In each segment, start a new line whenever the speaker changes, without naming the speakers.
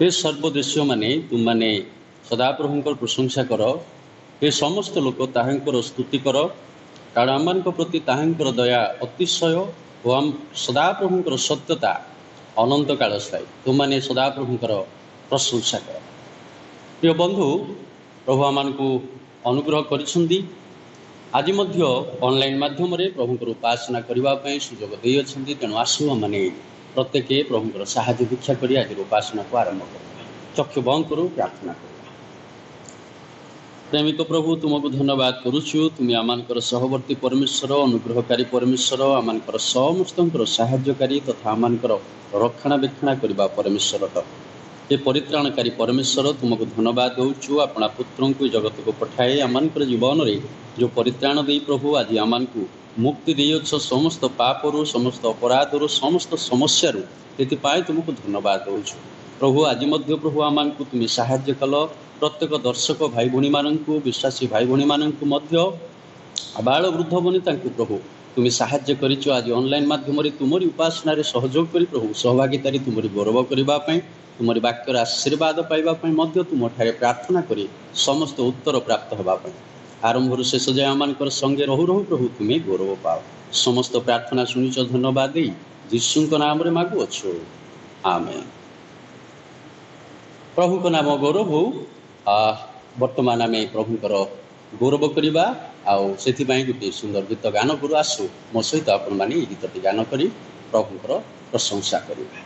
हे सर्वदेशीय माने तुम माने सदाप्रभुंकर प्रशंसा कर। हे समस्त लोक ताहांकर स्तुति कर, कारण आमମାନଙ୍କ प्रति ताहांकर दया अतिशय और आम सदाप्रभुंकर सत्यता अनंत काल स्थायी। तुम माने सदाप्रभुंकर प्रशंसा कर। प्रिय बंधु, प्रभु आमको अनुग्रह करिसेंती। आज मध्य ऑनलाइन माध्यम रे प्रभुंकर उपासना करने सुजोग दे अछंती। तेणु आसु माने प्रत्येक प्रभुंकर साहाय्य दीक्षा करी आज उपासना को आरंभ कर। चक्षु बंद करू, प्रार्थना कर। प्रेमिक प्रभु, तुमको धन्यवाद करुचु। तुम आमकर सहवर्ती परमेश्वर, अनुग्रहकारी परमेश्वर, आमकर समस्त साहाय्यकारी तथा आमकर रक्षणाबेक्षण करने परमेश्वर। ये परित्राणकारी परमेश्वर, तुमको धन्यवाद दूचु। अपना पुत्र को जगत को पठाए आमकर जीवन में जो परित्राण दे प्रभु आज आम को मुक्ति देछ समस्त पापरू, समस्त अपराधरू, समस्त समस्यारू। ये तुमको धन्यवाद दूचु प्रभु। आज मध्य प्रभु आम को तुम साहाय्य कल। प्रत्येक दर्शक भाई भाई मानू, विश्वासी भाई भाई मानू, बाल वृद्ध बनी प्रभु तुम साहाय्य करिचो। आज ऑनलाइन माध्यम तुमरी उपासना सहयोग करी प्रभु सहभागितारी तुमरी गौरव करने, तुमरी वाक्यर आशीर्वाद पाइबापी तुम ठारे प्रार्थना करी समस्त उत्तर प्राप्त होगापी आरंभ शेष जाए आमकर संगे रहु रहु प्रभु तुम्हें गौरव पाओ। समस्त प्रार्थना शुणिच धन्यवाद दे यीशु नाम रे मागुअछु, आमेन। प्रभु को नाम गौरव हो। वर्तमान आम प्रभुंकर गौरव करवा से गोटे सुंदर गीत गान करू। आसु मो सहित आपण मैंने गीतटी गान करी प्रभुंकर प्रशंसा करवा।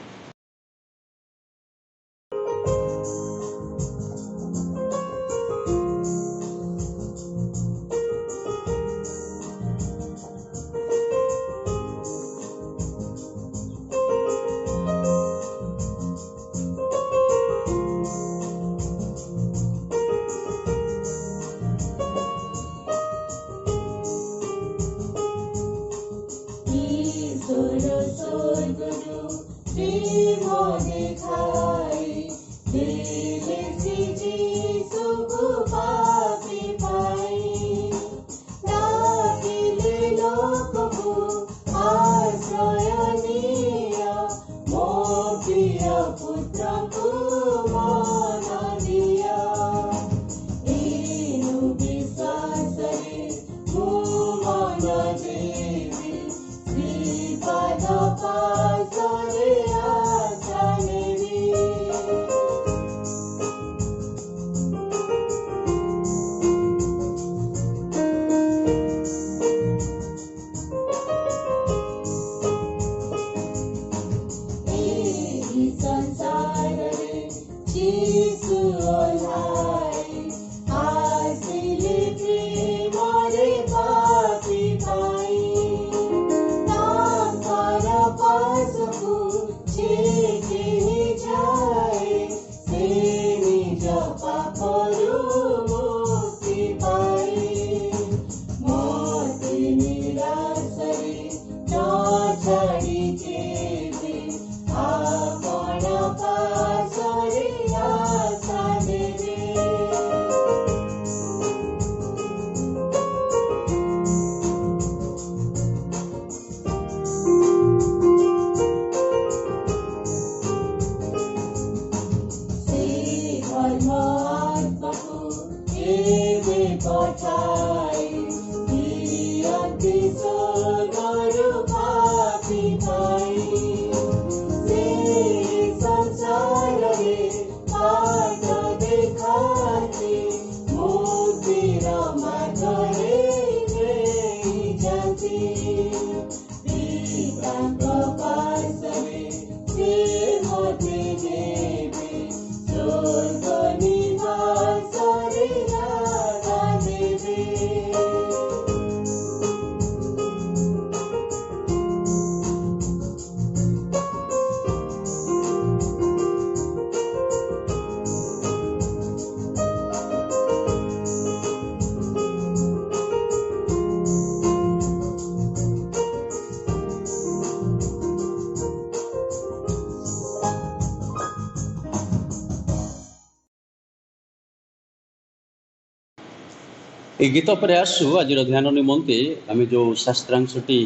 ये गीत पर आसु आज ध्यान निमंते आम जो शास्त्रांशटी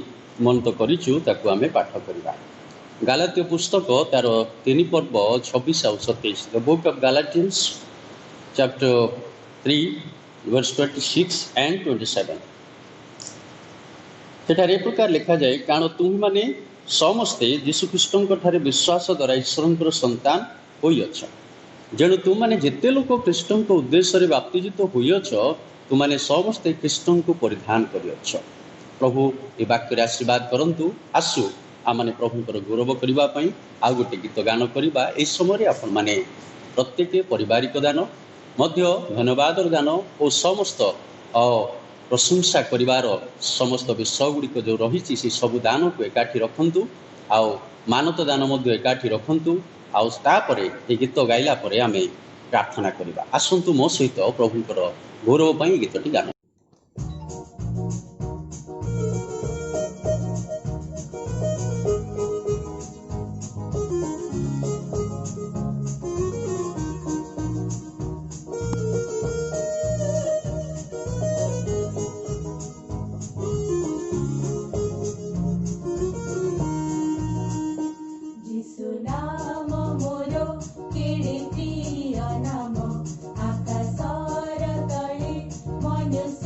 मनत करूँ ताकू आम पाठ करवा। गालात्य पुस्तक तार 3 पर्व 26 ଆଉ 27 the book of Galatians chapter 3 verse 26 and 27 ସେଠାରେ ଏ ପ୍ରକାର ଲେଖାଯାଏ, କାରଣ ତୁମେମାନେ ସମସ୍ତେ ଯୀଶୁଖ୍ରୀଷ୍ଟଙ୍କ ଠାରେ ବିଶ୍ୱାସ ଦ୍ୱାରା ଈଶ୍ୱରଙ୍କର ସନ୍ତାନ ହୋଇଅଛ। ଯେଣୁ ତୁମମାନେ ଯେତେ ଲୋକ ଖ୍ରୀଷ୍ଟଙ୍କ ଉଦ୍ଦେଶ୍ୟରେ ବାପ୍ତିଜିତ ହୋଇଅଛ, ତୁମମାନେ ସମସ୍ତେ ଖ୍ରୀଷ୍ଟଙ୍କୁ ପରିଧାନ କରିଅଛ। ପ୍ରଭୁ ଏ ବାକ୍ୟରେ ଆଶୀର୍ବାଦ କରନ୍ତୁ। ଆସୁ ଆମମାନେ ପ୍ରଭୁଙ୍କର ଗୌରବ କରିବା ପାଇଁ ଆଉ ଗୋଟେ ଗୀତ ଗାନ କରିବା। ଏହି ସମୟରେ ଆପଣମାନେ ପ୍ରତ୍ୟେକ ପାରିବାରିକ ଦାନ ମଧ୍ୟ ଧନ୍ୟବାଦର ଦାନ ଓ ସମସ୍ତ ପ୍ରଶଂସା କରିବାର ସମସ୍ତ ବିଷୟ ଗୁଡ଼ିକ ଯେଉଁ ରହିଛି ସେ ସବୁ ଦାନକୁ ଏକାଠି ରଖନ୍ତୁ, ଆଉ ମାନତ ଦାନ ମଧ୍ୟ ଏକାଠି ରଖନ୍ତୁ। ଆଉ ତାପରେ ଏ ଗୀତ ଗାଇଲା ପରେ ଆମେ ପ୍ରାର୍ଥନା କରିବା। ଆସନ୍ତୁ ମୋ ସହିତ ପ୍ରଭୁଙ୍କର ଗୌରବ ପାଇଁ ଗୀତଟି ଗାନ।
Yes.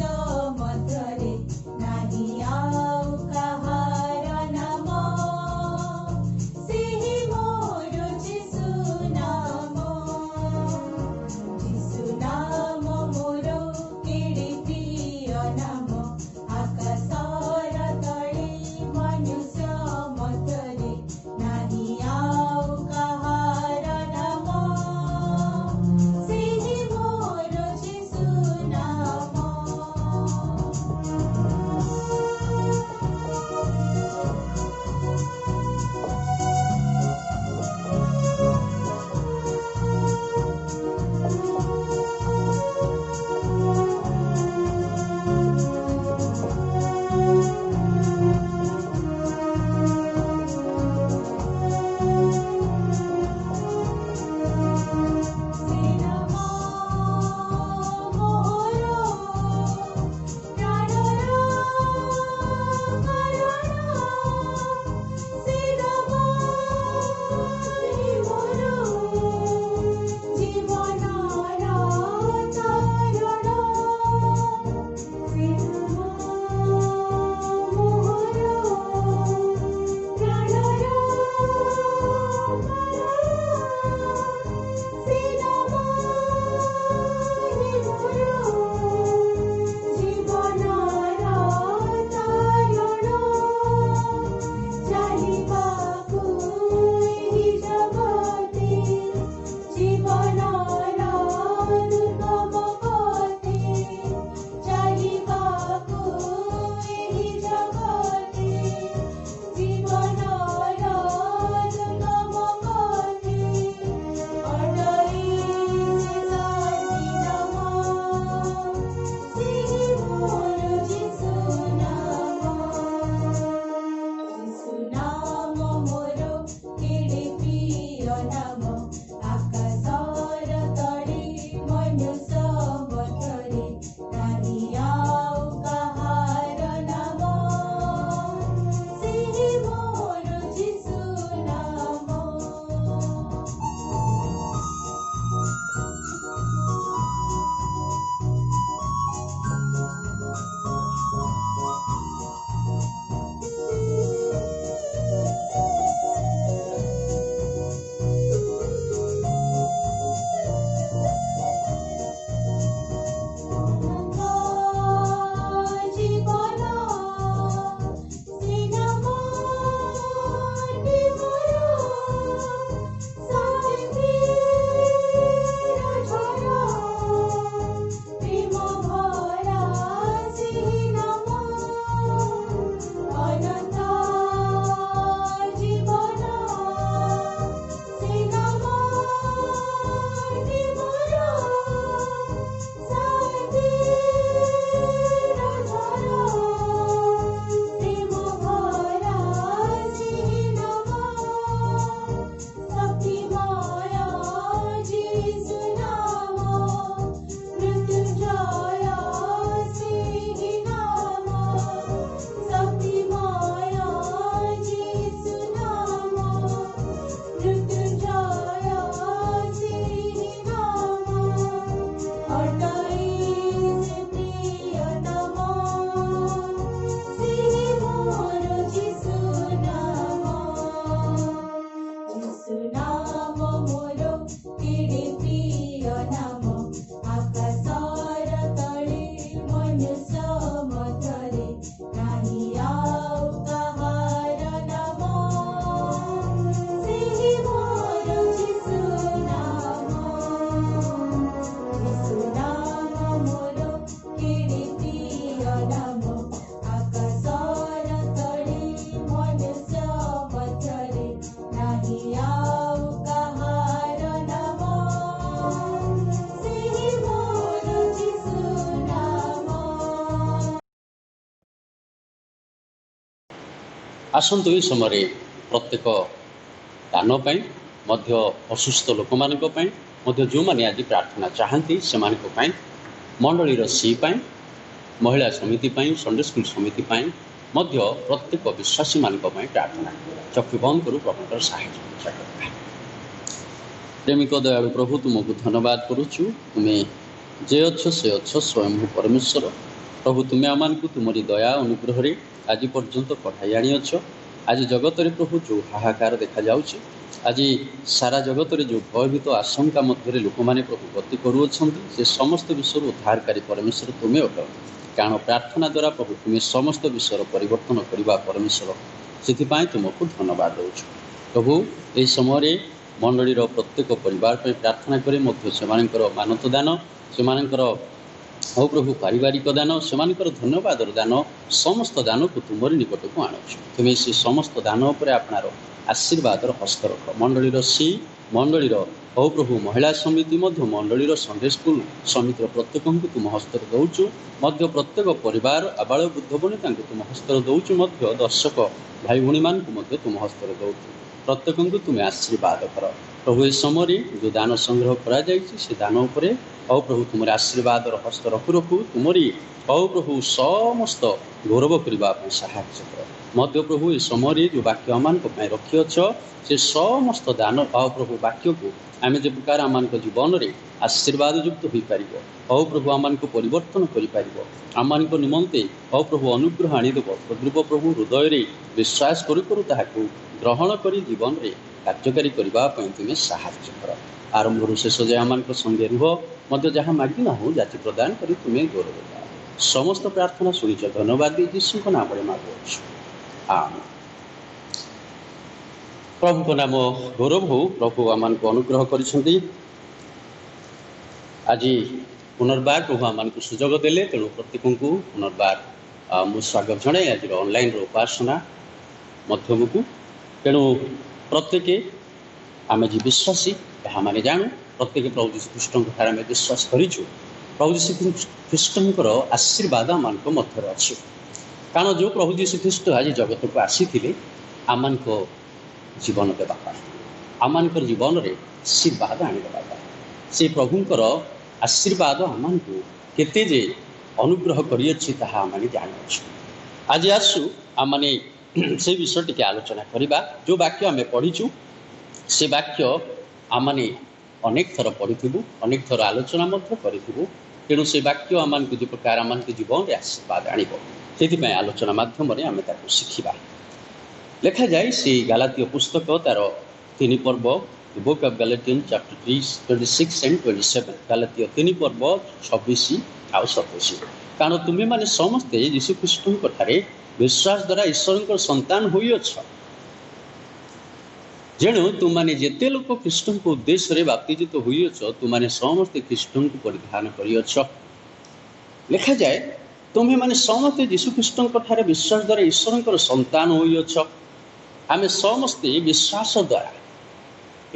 ଆସନ୍ତୁ ଏହି ସମୟରେ ପ୍ରତ୍ୟେକ ଦାନ ପାଇଁ ମଧ୍ୟ ଅସୁସ୍ଥ ଲୋକମାନଙ୍କ ପାଇଁ ମଧ୍ୟ ଯେଉଁମାନେ ଆଜି ପ୍ରାର୍ଥନା ଚାହାନ୍ତି ସେମାନଙ୍କ ପାଇଁ ମଣ୍ଡଳୀର ସି ପାଇଁ ମହିଳା ସମିତି ପାଇଁ ସଣ୍ଡେ ସ୍କୁଲ ସମିତି ପାଇଁ ମଧ୍ୟ ପ୍ରତ୍ୟେକ ବିଶ୍ୱାସୀମାନଙ୍କ ପାଇଁ ପ୍ରାର୍ଥନା ଚକ୍ଷୁ ବନ୍ଦ କରୁ ପ୍ରଭୁଙ୍କର ସାହାଯ୍ୟ ଇଚ୍ଛା କରିବା। ପ୍ରେମିକ ଦୟାଳୁ ପ୍ରଭୁ ତୁମକୁ ଧନ୍ୟବାଦ କରୁଛୁ। ତୁମେ ଯେ ଅଛ ସେ ଅଛ ସ୍ୱୟଂ ପରମେଶ୍ୱର। ପ୍ରଭୁ ତୁମେ ଆମମାନଙ୍କୁ ତୁମରି ଦୟା ଅନୁଗ୍ରହରେ ଆଜି ପର୍ଯ୍ୟନ୍ତ ପଠାଇ ଆଣିଅଛ। ଆଜି ଜଗତରେ ପ୍ରଭୁ ଯେଉଁ ହାହାକାର ଦେଖାଯାଉଛି, ଆଜି ସାରା ଜଗତରେ ଯେଉଁ ଭୟଭୀତ ଆଶଙ୍କା ମଧ୍ୟରେ ଲୋକମାନେ ପ୍ରଭୁ ଗତି କରୁଅଛନ୍ତି, ସେ ସମସ୍ତ ବିଷୟରୁ ଉଦ୍ଧାରକାରୀ ପରମେଶ୍ୱର ତୁମେ ଅଟ। କାରଣ ପ୍ରାର୍ଥନା ଦ୍ୱାରା ପ୍ରଭୁ ତୁମେ ସମସ୍ତ ବିଷୟର ପରିବର୍ତ୍ତନ କରିବା ପରମେଶ୍ୱର। ସେଥିପାଇଁ ତୁମକୁ ଧନ୍ୟବାଦ ଦେଉଛୁ ପ୍ରଭୁ। ଏହି ସମୟରେ ମଣ୍ଡଳୀର ପ୍ରତ୍ୟେକ ପରିବାର ପାଇଁ ପ୍ରାର୍ଥନା କରି ମଧ୍ୟ ସେମାନଙ୍କର ମାନତ ଦାନ, ସେମାନଙ୍କର ପ୍ରଭୁ ପାରିବାରିକ ଦାନ, ସେମାନଙ୍କର ଧନ୍ୟବାଦର ଦାନ, ସମସ୍ତ ଦାନକୁ ତୁମରି ନିକଟକୁ ଆଣୁଛୁ। ତୁମେ ସେ ସମସ୍ତ ଦାନ ଉପରେ ଆପଣାର ଆଶୀର୍ବାଦର ହସ୍ତ ରଖ। ମଣ୍ଡଳୀର ମଣ୍ଡଳୀର ପ୍ରଭୁ ମହିଳା ସମିତି ମଧ୍ୟ ମଣ୍ଡଳୀର ସଣ୍ଡେ ସ୍କୁଲ ସମିତିର ପ୍ରତ୍ୟେକଙ୍କୁ ତୁମ ହସ୍ତରେ ଦେଉଛୁ। ମଧ୍ୟ ପ୍ରତ୍ୟେକ ପରିବାର ଆବାଳ ବୃଦ୍ଧ ବନିତାଙ୍କୁ ତୁମ ହସ୍ତରେ ଦେଉଛୁ। ମଧ୍ୟ ଦର୍ଶକ ଭାଇ ଭଉଣୀମାନଙ୍କୁ ମଧ୍ୟ ତୁମ ହସ୍ତରେ ଦେଉଛୁ। ପ୍ରତ୍ୟେକଙ୍କୁ ତୁମେ ଆଶୀର୍ବାଦ କର ପ୍ରଭୁ। ଏ ସମୟରେ ଯେଉଁ ଦାନ ସଂଗ୍ରହ କରାଯାଇଛି ସେ ଦାନ ଉପରେ ପ୍ରଭୁ ତୁମର ଆଶୀର୍ବାଦର ହସ୍ତ ରଖୁ ରଖୁ ତୁମରି ପ୍ରଭୁ ସମସ୍ତ ଗୌରବ କରିବା ପାଇଁ ସାହାଯ୍ୟ କର। ମଧ୍ୟ ପ୍ରଭୁ ଏ ସମୟରେ ଯେଉଁ ବାକ୍ୟ ଆମମାନଙ୍କ ପାଇଁ ରଖିଅଛ ସେ ସମସ୍ତ ଦାନ ପ୍ରଭୁ ବାକ୍ୟକୁ ଆମେ ଯେ ପ୍ରକାର ଆମମାନଙ୍କ ଜୀବନରେ ଆଶୀର୍ବାଦ ଯୁକ୍ତ ହୋଇପାରିବ, ପ୍ରଭୁ ଆମମାନଙ୍କୁ ପରିବର୍ତ୍ତନ କରିପାରିବ, ଆମମାନଙ୍କ ନିମନ୍ତେ ପ୍ରଭୁ ଅନୁଗ୍ରହ ଆଣିଦେବ। ତଦ୍ରୂପ ପ୍ରଭୁ ହୃଦୟରେ ବିଶ୍ୱାସ କରୁ କରୁ ତାହାକୁ ଗ୍ରହଣ କରି ଜୀବନରେ କାର୍ଯ୍ୟକାରୀ କରିବା ପାଇଁ ତୁମେ ସାହାଯ୍ୟ କର। ଆରମ୍ଭରୁ ଶେଷ ଯାଏ ଆମମାନଙ୍କ ସଙ୍ଗେ ରୁହ। ମଧ୍ୟ ଯାହା ମାଗି ନାହୁଁ ଜାତି ପ୍ରଦାନ କରି ତୁମେ ଗୌରବ କର। ସମସ୍ତ ପ୍ରାର୍ଥନା ଶୁଣିଛ, ଧନ୍ୟବାଦ ଦେଇ ଯୀଶୁଙ୍କ ନାମରେ ମାଗୁଅଛୁ, ଆମେନ୍। ପ୍ରଭୁଙ୍କ ନାମ ଗୌରବ ହଉ। ପ୍ରଭୁ ଆମମାନଙ୍କୁ ଅନୁଗ୍ରହ କରିଛନ୍ତି। ଆଜି ପୁନର୍ବାର ପ୍ରଭୁ ଆମମାନଙ୍କୁ ସୁଯୋଗ ଦେଲେ, ତେଣୁ ପ୍ରତ୍ୟେକଙ୍କୁ ପୁନର୍ବାର ମୁଁ ସ୍ୱାଗତ ଜଣାଏ ଆଜିର ଅନଲାଇନ୍ର ଉପାସନା ମଧ୍ୟମକୁ। ତେଣୁ ପ୍ରତ୍ୟେକେ ଆମେ ଯେ ବିଶ୍ୱାସୀ ତାହା ମାନେ ଜାଣୁ, ପ୍ରତ୍ୟେକ ପ୍ରଭୁ ଯୀଶୁଖ୍ରୀଷ୍ଟଙ୍କ ଠାରେ ଆମେ ବିଶ୍ୱାସ କରିଛୁ। ପ୍ରଭୁ ଯୀଶୁଖ୍ରୀଷ୍ଟଙ୍କର ଆଶୀର୍ବାଦ ଆମମାନଙ୍କ ମଧ୍ୟରେ ଅଛି। କାରଣ ଯେଉଁ ପ୍ରଭୁ ଯୀଶୁଖ୍ରୀଷ୍ଟ ଆଜି ଜଗତକୁ ଆସିଥିଲେ ଆମମାନଙ୍କ ଜୀବନ ଦେବା ପାଇଁ, ଆମମାନଙ୍କର ଜୀବନରେ ଆଶୀର୍ବାଦ ଆଣିଦେବା ପାଇଁ, ସେ ପ୍ରଭୁଙ୍କର ଆଶୀର୍ବାଦ ଆମମାନଙ୍କୁ କେତେ ଯେ ଅନୁଗ୍ରହ କରିଅଛି ତାହା ଆମେ ଜାଣିଅଛୁ। ଆଜି ଆସୁ ଆମମାନେ ସେ ବିଷୟ ଟିକେ ଆଲୋଚନା କରିବା। ଯେଉଁ ବାକ୍ୟ ଆମେ ପଢ଼ିଛୁ ସେ ବାକ୍ୟ ଆମମାନେ ଅନେକ ଥର ପଢ଼ିଥିବୁ, ଅନେକ ଥର ଆଲୋଚନା ମଧ୍ୟ କରିଥିବୁ। ତେଣୁ ସେ ବାକ୍ୟ ଆମମାନଙ୍କୁ ଯେ ପ୍ରକାର ଆମମାନଙ୍କ ଜୀବନରେ ଆଶୀର୍ବାଦ ଆଣିବ, ସେଥିପାଇଁ ଆଲୋଚନା ମାଧ୍ୟମରେ ଆମେ ତାକୁ ଶିଖିବା। ଲେଖାଯାଏ ସେ ଗାଲାତୀୟ ପୁସ୍ତକ ତାର 3 ପର୍ବ, book of ଗାଲାଟିଆନ୍ chapter 26 and 27, Galatia 3 ପର୍ବ 26 ଆଉ 27। କାରଣ ତୁମେମାନେ ସମସ୍ତେ ଯୀଶୁଖ୍ରୀଷ୍ଟଙ୍କ ଠାରେ ବିଶ୍ୱାସ ଦ୍ୱାରା ଈଶ୍ୱରଙ୍କର ସନ୍ତାନ ହୋଇଅଛ। ଯେଣୁ ତୁମମାନେ ଯେତେ ଲୋକ ଖ୍ରୀଷ୍ଟଙ୍କ ଉଦ୍ଦେଶ୍ୟରେ ବାପ୍ତିଜିତ ହୋଇଅଛ, ତୁମମାନେ ସମସ୍ତେ ଖ୍ରୀଷ୍ଟଙ୍କୁ ପରିଧାନ କରିଅଛ। ଲେଖାଯାଏ ତୁମେମାନେ ସମସ୍ତେ ଯୀଶୁଖ୍ରୀଷ୍ଟଙ୍କ ଠାରେ ବିଶ୍ୱାସ ଦ୍ୱାରା ଈଶ୍ୱରଙ୍କର ସନ୍ତାନ ହୋଇଅଛ। ଆମେ ସମସ୍ତେ ବିଶ୍ୱାସ ଦ୍ୱାରା,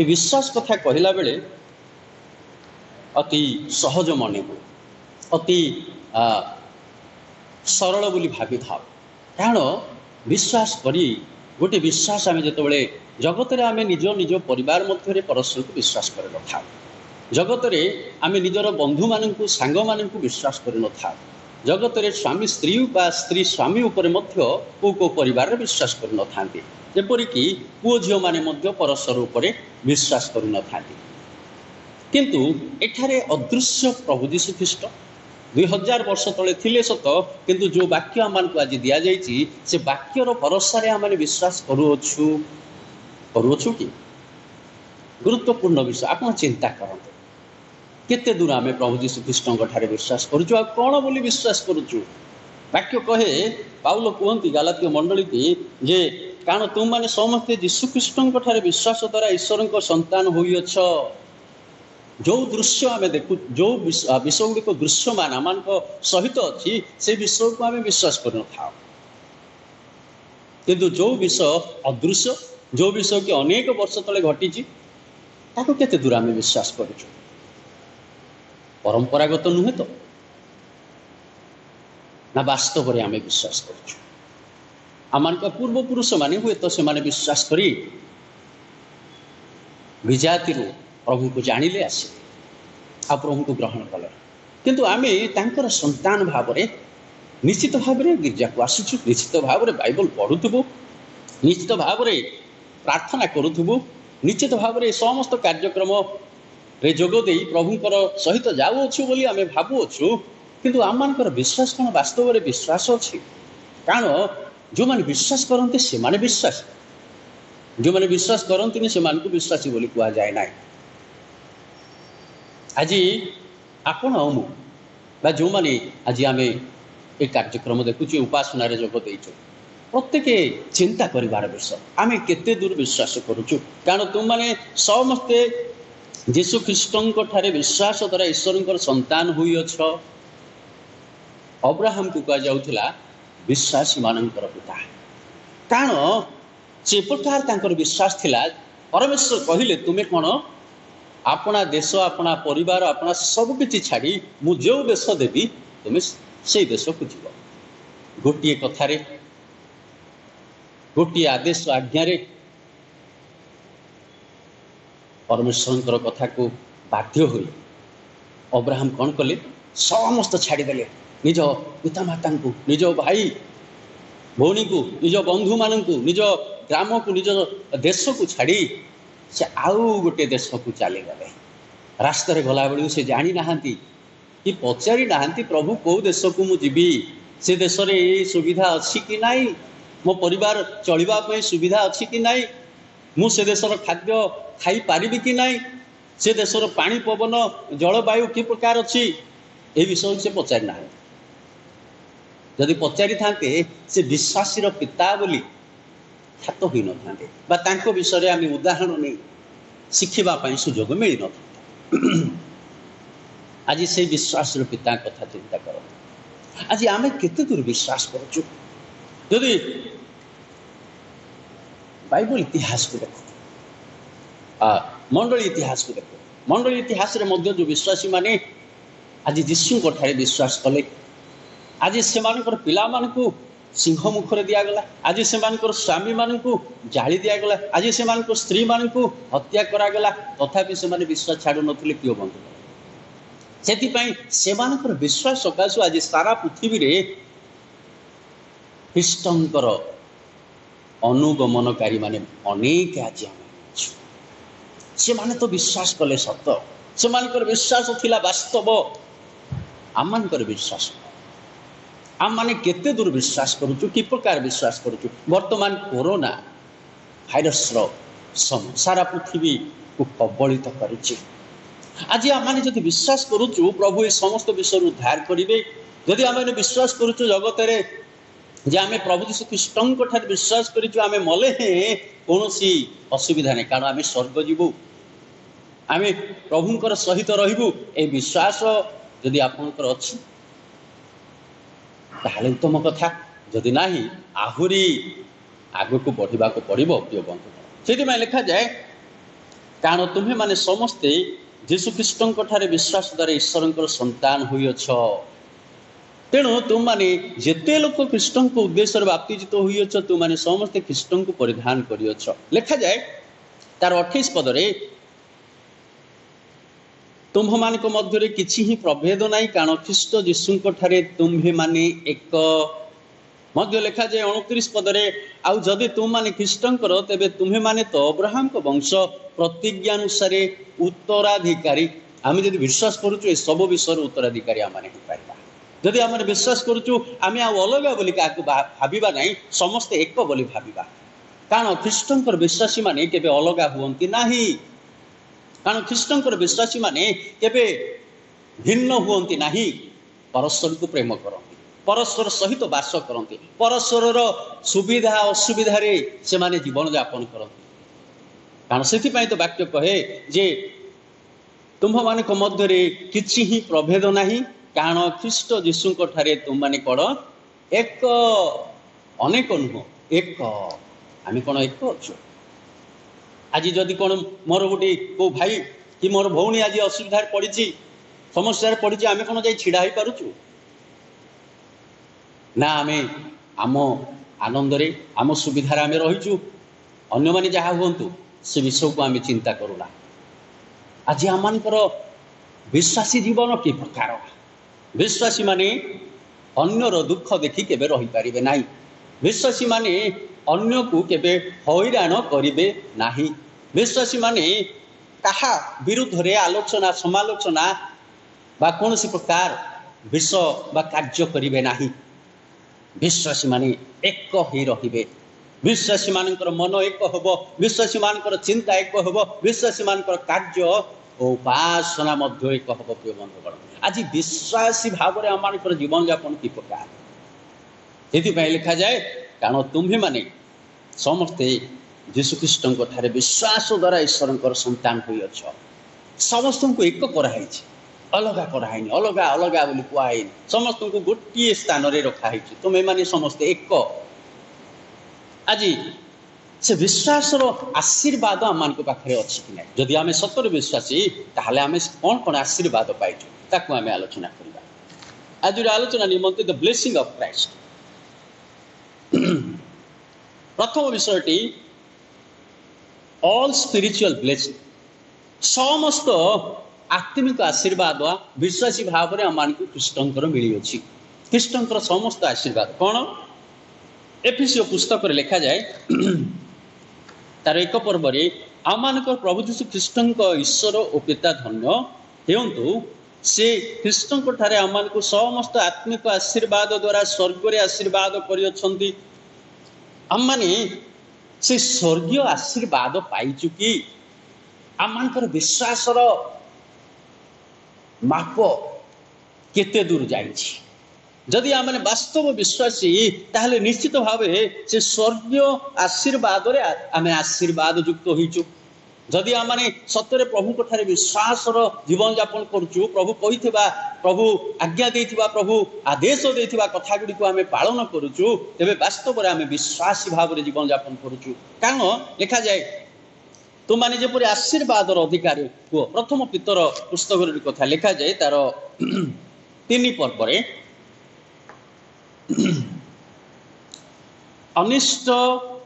ଏ ବିଶ୍ୱାସ କଥା କହିଲା ବେଳେ ଅତି ସହଜ ମନେ ହୁଏ, ଅତି ସରଳ ବୋଲି ଭାବିଥାଉ। କାରଣ ବିଶ୍ୱାସ କରି ଗୋଟେ ବିଶ୍ୱାସ ଆମେ ଯେତେବେଳେ ଜଗତରେ ଆମେ ନିଜ ପରିବାର ମଧ୍ୟରେ ପରସ୍ପରକୁ ବିଶ୍ୱାସ କରିନଥାଉ। ଜଗତରେ ଆମେ ନିଜର ବନ୍ଧୁମାନଙ୍କୁ ସାଙ୍ଗମାନଙ୍କୁ ବିଶ୍ୱାସ କରିନଥାଉ। ଜଗତରେ ସ୍ୱାମୀ ସ୍ତ୍ରୀ ବା ସ୍ତ୍ରୀ ସ୍ୱାମୀ ଉପରେ ମଧ୍ୟ କେଉଁ ପରିବାରରେ ବିଶ୍ୱାସ କରିନଥାନ୍ତି। ଯେପରିକି ପୁଅ ଝିଅମାନେ ମଧ୍ୟ ପରସ୍ପର ଉପରେ ବିଶ୍ୱାସ କରିନଥାନ୍ତି। କିନ୍ତୁ ଏଠାରେ ଅଦୃଶ୍ୟ ପ୍ରଭୁ ଯୀଶୁଖ୍ରୀଷ୍ଟ 2000 ବର୍ଷ ତଳେ ଥିଲେ ସତ, କିନ୍ତୁ ଯେଉଁ ବାକ୍ୟ ଆମମାନଙ୍କୁ ଆଜି ଦିଆଯାଇଛି ସେ ବାକ୍ୟର ଭରସାରେ ଆମେ ବିଶ୍ୱାସ କରୁଅଛୁ କି? ଗୁରୁତ୍ୱପୂର୍ଣ୍ଣ ବିଷୟ। ଆପଣ ଚିନ୍ତା କରନ୍ତୁ, କେତେ ଦୂର ଆମେ ପ୍ରଭୁ ଯୀଶୁଖ୍ରୀଷ୍ଟଙ୍କ ଠାରେ ବିଶ୍ୱାସ କରୁଛୁ ଆଉ କ'ଣ ବୋଲି ବିଶ୍ୱାସ କରୁଛୁ? ବାକ୍ୟ କହେ, ପାଉଲ କୁହନ୍ତି ଗାଲାତୀୟ ମଣ୍ଡଳୀକି ଯେ କାରଣ ତୁମମାନେ ସମସ୍ତେ ଯୀଶୁଖ୍ରୀଷ୍ଟଙ୍କ ଠାରେ ବିଶ୍ୱାସ ଦ୍ୱାରା ଈଶ୍ୱରଙ୍କ ସନ୍ତାନ ହୋଇଅଛ। ଯେଉଁ ଦୃଶ୍ୟ ଆମେ ଦେଖୁ, ଯେଉଁ ବିଷୟ ଗୁଡ଼ିକ ଦୃଶ୍ୟମାନ ଆମମାନଙ୍କ ସହିତ ଅଛି, ସେ ବିଷୟକୁ ଆମେ ବିଶ୍ୱାସ କରିନଥାଉ। କିନ୍ତୁ ଯେଉଁ ବିଷୟ ଅଦୃଶ୍ୟ, ଯେଉଁ ବିଷୟ କି ଅନେକ ବର୍ଷ ତଳେ ଘଟିଛି, ତାକୁ କେତେ ଦୂର ଆମେ ବିଶ୍ୱାସ କରୁଛୁ? ପରମ୍ପରାଗତ ନୁହେଁ ତ, ନା ବାସ୍ତବରେ ଆମେ ବିଶ୍ୱାସ କରୁଛୁ? आम पूर्वपुरुष माने हुए तो से विश्वास करी विजाति प्रभु को जानिले आसे आ प्रभु को ग्रहण कले किंतु आमे तांकर संतान भाव में निश्चित भाव में गिर्जा को आसुचु निश्चित भाव में बाइबल पढ़ुथबु निश्चित भाव में प्रार्थना करुथबु निश्चित भाव में समस्त कार्यक्रम रे जोग दे प्रभुंकर सहित जाऊछु बोली आमे भाबुछु किंतु आमनकर विश्वास कौन वास्तव में विश्वास अच्छी कारण जो माने विश्वास करते से माने विश्वास जो माने विश्वास करते से मान को विश्वासी बोली कहा जाए ना आज आपण मु जो माने आज आमे ए कार्यक्रम देखुचे उपासना रे जोग देइछु प्रत्येक चिंता करिवार विषय आमे केते दूर विश्वास करूछु कारण तुम माने समस्ते जीशु ख्रीष्टों ठारे विश्वास द्वारा ईश्वर संतान हुई अछ अब्राहम को कहा जाउथिला विश्वासी मानकर पिता कारण से प्रकार तांकर विश्वास थिला परमेश्वर कहिले तुमे कोन अपना देश अपना परिवार अपना सब किछि छाड़ी मु जो देश देवी तुमे से देश को जीव गोटे कथारे गोटे आदेश आज्ञा रे परमेश्वर कथा को बाध्य हुई अब्राहम कौन कले समस्त छाड़ीदेले निज पितामाता को निज भाई भौणी को निज बंधु मान निज ग्राम को निज देश को छाड़ी से आउ गोटे देश को चली गले रास्ता गला बेलू से जानी नाहांती कि पचारि नाहांती प्रभु कौ देश को मु जीवी से देश रे सुविधा अच्छी कि नाई मो परिवार चलवाई सुविधा अच्छी कि नाई मु से देशर खाद्य खाई पारिबी कि नाई से देशर पानी पवन जलवायु कि प्रकार अच्छी ए विषय से पचारि ना जदि पचारि थांते से विश्वासी पिता बोली ख्यात होई न थांते बा तांको विषय आम उदाहरण नहीं शिखिबा पई सुजोग मिल न आज से विश्वास पिता कथा चिंता कर आज आम केते दूर विश्वास करूँ जदि बाइबल इतिहास को देखो मंडली इतिहास को देखो मंडली इतिहास रे मध्य जो विश्वासी माने आज जीशु ठारे विश्वास कले आज से पिला मानकु सिंह मुखरे दिगला आज से स्वामी मानकु जाली दिगला आज से स्त्री मानकु हत्या करागला तथापि से विश्वास छाड़ू नथिले कियो बंधु से विश्वास सकाशु आज सारा पृथ्वी रे ख्रीष्टंकर अनुगमनकारी माने अनेक आज से माने तो विश्वास कले सत से विश्वास थिला वास्तव आम विश्वास आम माने केते दूर विश्वास करूचु कि प्रकार विश्वास करूचु वर्तमान कोरोना भाइरस सारा पृथ्वी को कबलित करिछि आज आम माने जदि विश्वास करूचु प्रभु ये समस्त विषय उद्धार करिवे जदि आम माने विश्वास करूचु जगत रे जे आमे प्रभु यीशु ख्रीष्टों ठारे विश्वास करिछु आमे मले हे कोनोसी असुविधा नहीं कारण आमे स्वर्ग जीवु आमे प्रभुंकर सहित रहिबु ए विश्वास जदि आपनकर अछि ताहले उत्तम कथा जदि नाही आहुरी आगु को बढ़िबा को पड़िबो प्रिय बंधु सेति में लिखा जाए कारण तुम्हें माने समस्ते यीशु ख्रीष्टों ठारे विश्वास द्वारा ईश्वरंकर संतान हुई अछ तेणु तुम माने जेते लोक ख्रीष्टों को उद्देश्य बाप्तिजित हुई अछ तुम माने समस्ते ख्रीष्टों को परिधान करियछ लिखा जाए तार 28 पदरे तुम्ह मान मध्य किसी ही प्रभेद नहीं कारण ख्रीष्ट जीशु ठारे तुम्हें माने एक मध्य लिखा जाए 29 पदरे आउ जदि तुम माने ख्रीष्टंकर तेबे तुम्हें माने तो अब्राहम को वंश प्रतिज्ञा अनुसार उत्तराधिकारी आम जब विश्वास करुचु सब विषय उत्तराधिकारी आम हो पारिबा जदि आम विश्वास करुचु आम अलग बोली क्या भाविबा नहीं समस्ते एक बोली भाविबा कारण ख्रीष्टंकर विश्वासी माने केबे अलग हुअंती नाही कारण ख्रीष्टंकर विश्वासी माने केबे भिन्न हुअंती नाही परस्पर को प्रेम करती परस्पर सहित बास करती परस्पर सुविधा असुविधा रे से माने जीवन यापन करती कारण से तो वाक्य कहे जे तुम्ह मान मध्य किसी ही प्रभेद नहीं कारण ख्रीष्ट जीशु ठारे तुम माने कौन एक अनेक नुह एक आम कौन एक अच्छु आज जदि कौन मोर गोटे को भाई कि मोर भौणी आज असुविधा पड़ी समस्या पड़ी आम कौन जा छिड़ा हो पारुचु ना आम आम आनंद आम सुविधार आम रहीचु अन्य माने जहाँ हुंतु से विषय को आम चिंता करूना। आज आम विश्वासी जीवन कि प्रकार विश्वासी माने अन्यर दुख देखी केबे रही पारिबे नाही। विश्वासी माने अन्य को केबे हैरान करिबे नाही। विश्वासी माने कहा विरुद्ध रे आलोचना समालोचना बा कौन प्रकार विषय बा कार्य करिबे नाही। विश्वासी माने एक ही रहिबे। विश्वासी मानकर मन एक होबो। विश्वासी मानकर चिंता एक होबो। विश्वासी मानकर कार्य और उपासना मध्य एक होबो। प्रिय बंधुगण आज विश्वासी भाव में आम जीवन यापन कि प्रकार ये लिखा जाए कारण तुम्हें माने समस्ते जीशुख्रीष्ट विश्वास द्वारा ईश्वर संतान हुई अछ। समस्त को एक कराई अलगा कराई अलगा अलगा बोली कहुई समस्त को गोटे स्थान में रखाई तुम्हें माने समस्ते एक। आज से विश्वास आशीर्वाद आम पाखे अच्छी कि ना जदि आम सतर विश्वासी ताहले आम कौन कौन आशीर्वाद पाइचु ताकू आम आलोचना करवा। आज आलोचना निमंते द ब्लेसिंग ऑफ क्राइस्ट। प्रथम विषयटी ऑल स्पिरिचुअल ब्लेसिंग समस्त आत्मिक आशीर्वाद विश्वासी भाव में आम ख्रीष्टर मिली अच्छी। ख्रीष्टर समस्त आशीर्वाद कौन एफिसियो पुस्तक लिखा जाए तार एक पर्व आम प्रभु जीशु ख्रीष्ट ईश्वर और पिता धन्य हेतु से ख्रीष्ट आम समस्त आत्मिक आशीर्वाद द्वारा स्वर्ग रे आशीर्वाद कर आम माने से स्वर्गीय आशीर्वाद पाइचु कि आम विश्वास माप केते दूर जाइए। जदि आम वास्तव विश्वासी ताहले निश्चित भाव से स्वर्गीय आशीर्वाद आम आशीर्वाद युक्त होइचु। जदि आम सतरे प्रभु ठारे विश्वास जीवन यापन करुचु प्रभु कही प्रभु आज्ञा देथिबा प्रभु आदेश देथिबा कथा गुडी को आम पालन करुचु तेबे वास्तव आम विश्वासी भाव में जीवन यापन करुचु। कारण लिखा जाए तुम माने जेपरि आशीर्वाद अधिकारी हुओ। प्रथम पीतर पुस्तक कथा लिखा जाए तार 3 पर्व अनिष्ट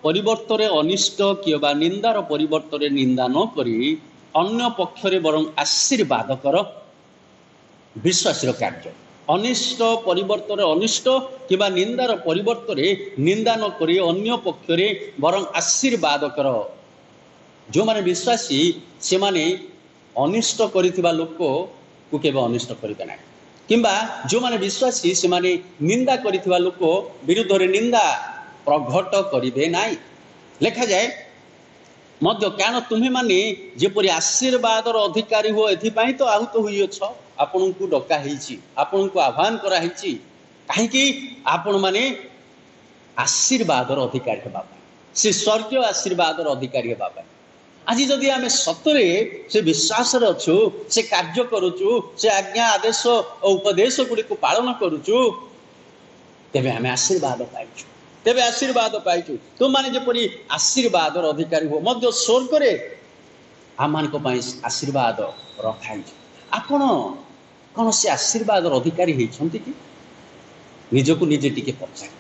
परिवर्तन अनिष्ट किंवा निंदार परिवर्तन निंदा न करी अन्य पक्षरे बरं आशीर्वाद कर विश्वासी कार्य। अनिष्ट परिवर्तन अनिष्ट किंवा निंदार परिवर्तन निंदा न करी अन्य पक्षरे बरं आशीर्वाद कर। जो माने विश्वासी से माने अनिष्ट करिथिबा लोक को केबे अनिष्ट करिबे नाही किंबा जो माने विश्वासी से माने निंदा करिथिबा लोक विरुद्ध रे निंदा प्रघट करिबे नाही। लिखा जाए मध्य कारण तुम्हें माने जेपरि आशीर्वाद अधिकारी हो एथिपाई तो आहूत हुई अछ। आपन को डका हेछि आपन को आह्वान करा हेछि काहेकि आपण माने आशीर्वाद अधिकारी हेबा से स्वर्गीय आशीर्वाद अधिकारी हेबा। आज जदि आम सतरे से विश्वास अच्छु से कार्य करुचु से आज्ञा आदेश और उपदेश गुड़ी को पालन करुचु तेबे आम आशीर्वाद पाइचु। तेबे आशीर्वाद पाइचु तुम माने जेपरि आशीर्वाद अधिकारी हो मध्य स्वर्ग रे आम आशीर्वाद रखाई। आपण कौन से आशीर्वाद अधिकारी होइछंती कि निजको निजे टिके पचार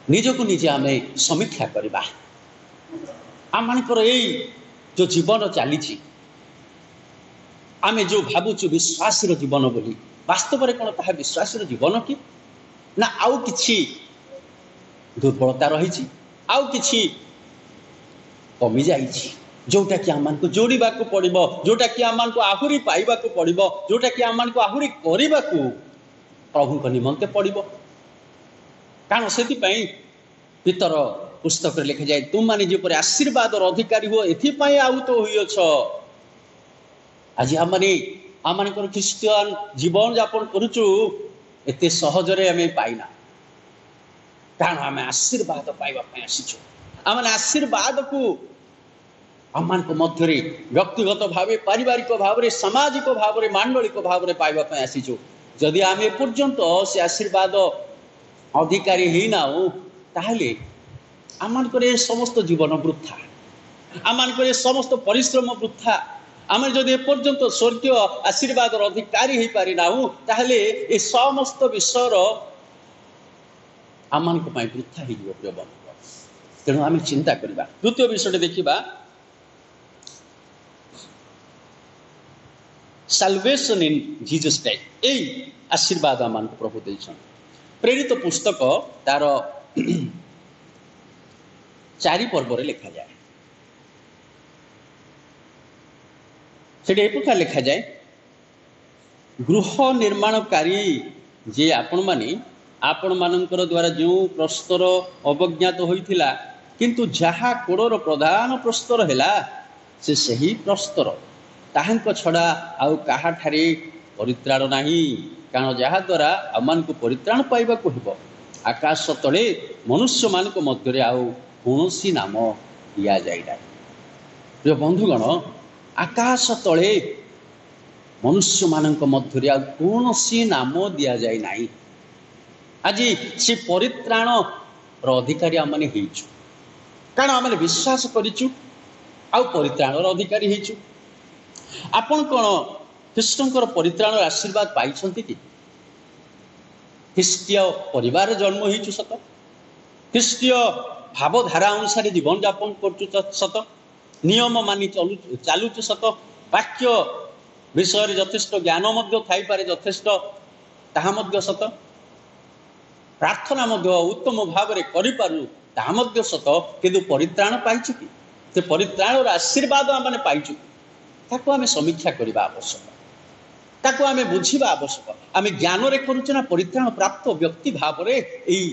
निजको निजे आम समीक्षा करबा। आम जो जीवन चली आम जो भावुचु विश्वास जीवन बोली वास्तव में कौन ताहा विश्वास जीवन कि ना आउ किछि दुर्बलता रही आउ किछि कमी जाइछि जोटा कि आम को जोड़ा पड़ो जोटा कि आम को आहुरी पाइबा पड़ो जोटा कि आम को आहुरी करने को प्रभु निमंते पड़ो। कारण से पितर पुस्तक लिखा जाए तुम माने जेपरि आशीर्वाद अधिकारी हो एथिपाई आहूत होइछ। आज आम ख्रीष्टियान जीवन यापन करुचु एते सहजरे आम पाइना कारण आम आशीर्वाद पाइबा आसीचु। आम आशीर्वाद को आम मध्य व्यक्तिगत भाव पारिवारिक भाव में सामाजिक भाव में मांडलिक भाव में पाइबा आसीचु। जदि आम एपर्यंत से आशीर्वाद अधिकारी ही ना ताहले आम समस्त जीवन वृथा आम समस्त परिश्रम वृथा। आम जदि एपर्यंत स्वर्गीय आशीर्वाद अधिकारी हो पारिना ताहले ए समस्त विषयर आम वृथा हो प्रिय बंधु। तेणु आम चिंता करवा। द्वितीय विषय देखा साल्वेशन इन जीसस क्राइस्ट। यही आशीर्वाद आम प्रभु देते। प्रेरित पुस्तक तार 4 पर्व लिखा जाए। से प्रकार लिखा जाए गृह निर्माणकारी जे आपण मानकर द्वारा जो प्रस्तर अवज्ञात होइथिला किंतु जहा कोड़र प्रधान प्रस्तर हैला से सही प्रस्तर ताहांक छड़ा आउ काहा ठारे परित्राण नाही। कारण जहा द्वारा आमान को परित्राण पाइबा को हेबो आकाश तले मनुष्य मान मध्य आउ कौनसी नाम दिया जाए ना। प्रिय बंधुगण आकाश तले मनुष्य मानक मध्य आउ कौनसी नाम दिया जाए ना। आज से परित्राण अधिकारी आम मैंने कारण आम विश्वास करूँ आउ परित्राण अधिकारी हो। आपण कौन ख्रीष्टर परित्राण आशीर्वाद पाई कि ख्रीष्टीय परिवार जन्म हो सत ख्रीष्टीय भावधारा अनुसार जीवन यापन कर सत नियम मानि चलुच सत वाक्य विषय यथेष्ट ज्ञान थाईपे यथेष्ट ताहा सत प्रार्थना उत्तम भाव में करूँ ताहा सत किंतु परित्राण पाई कि से परित्राण आशीर्वाद आम पाइचु ताको आमे समीक्षा करने आवश्यक ताको आमे बुझिबा आवश्यक। आमे ज्ञान रे करूछु ना परित्राण प्राप्त व्यक्ति भाव रे एई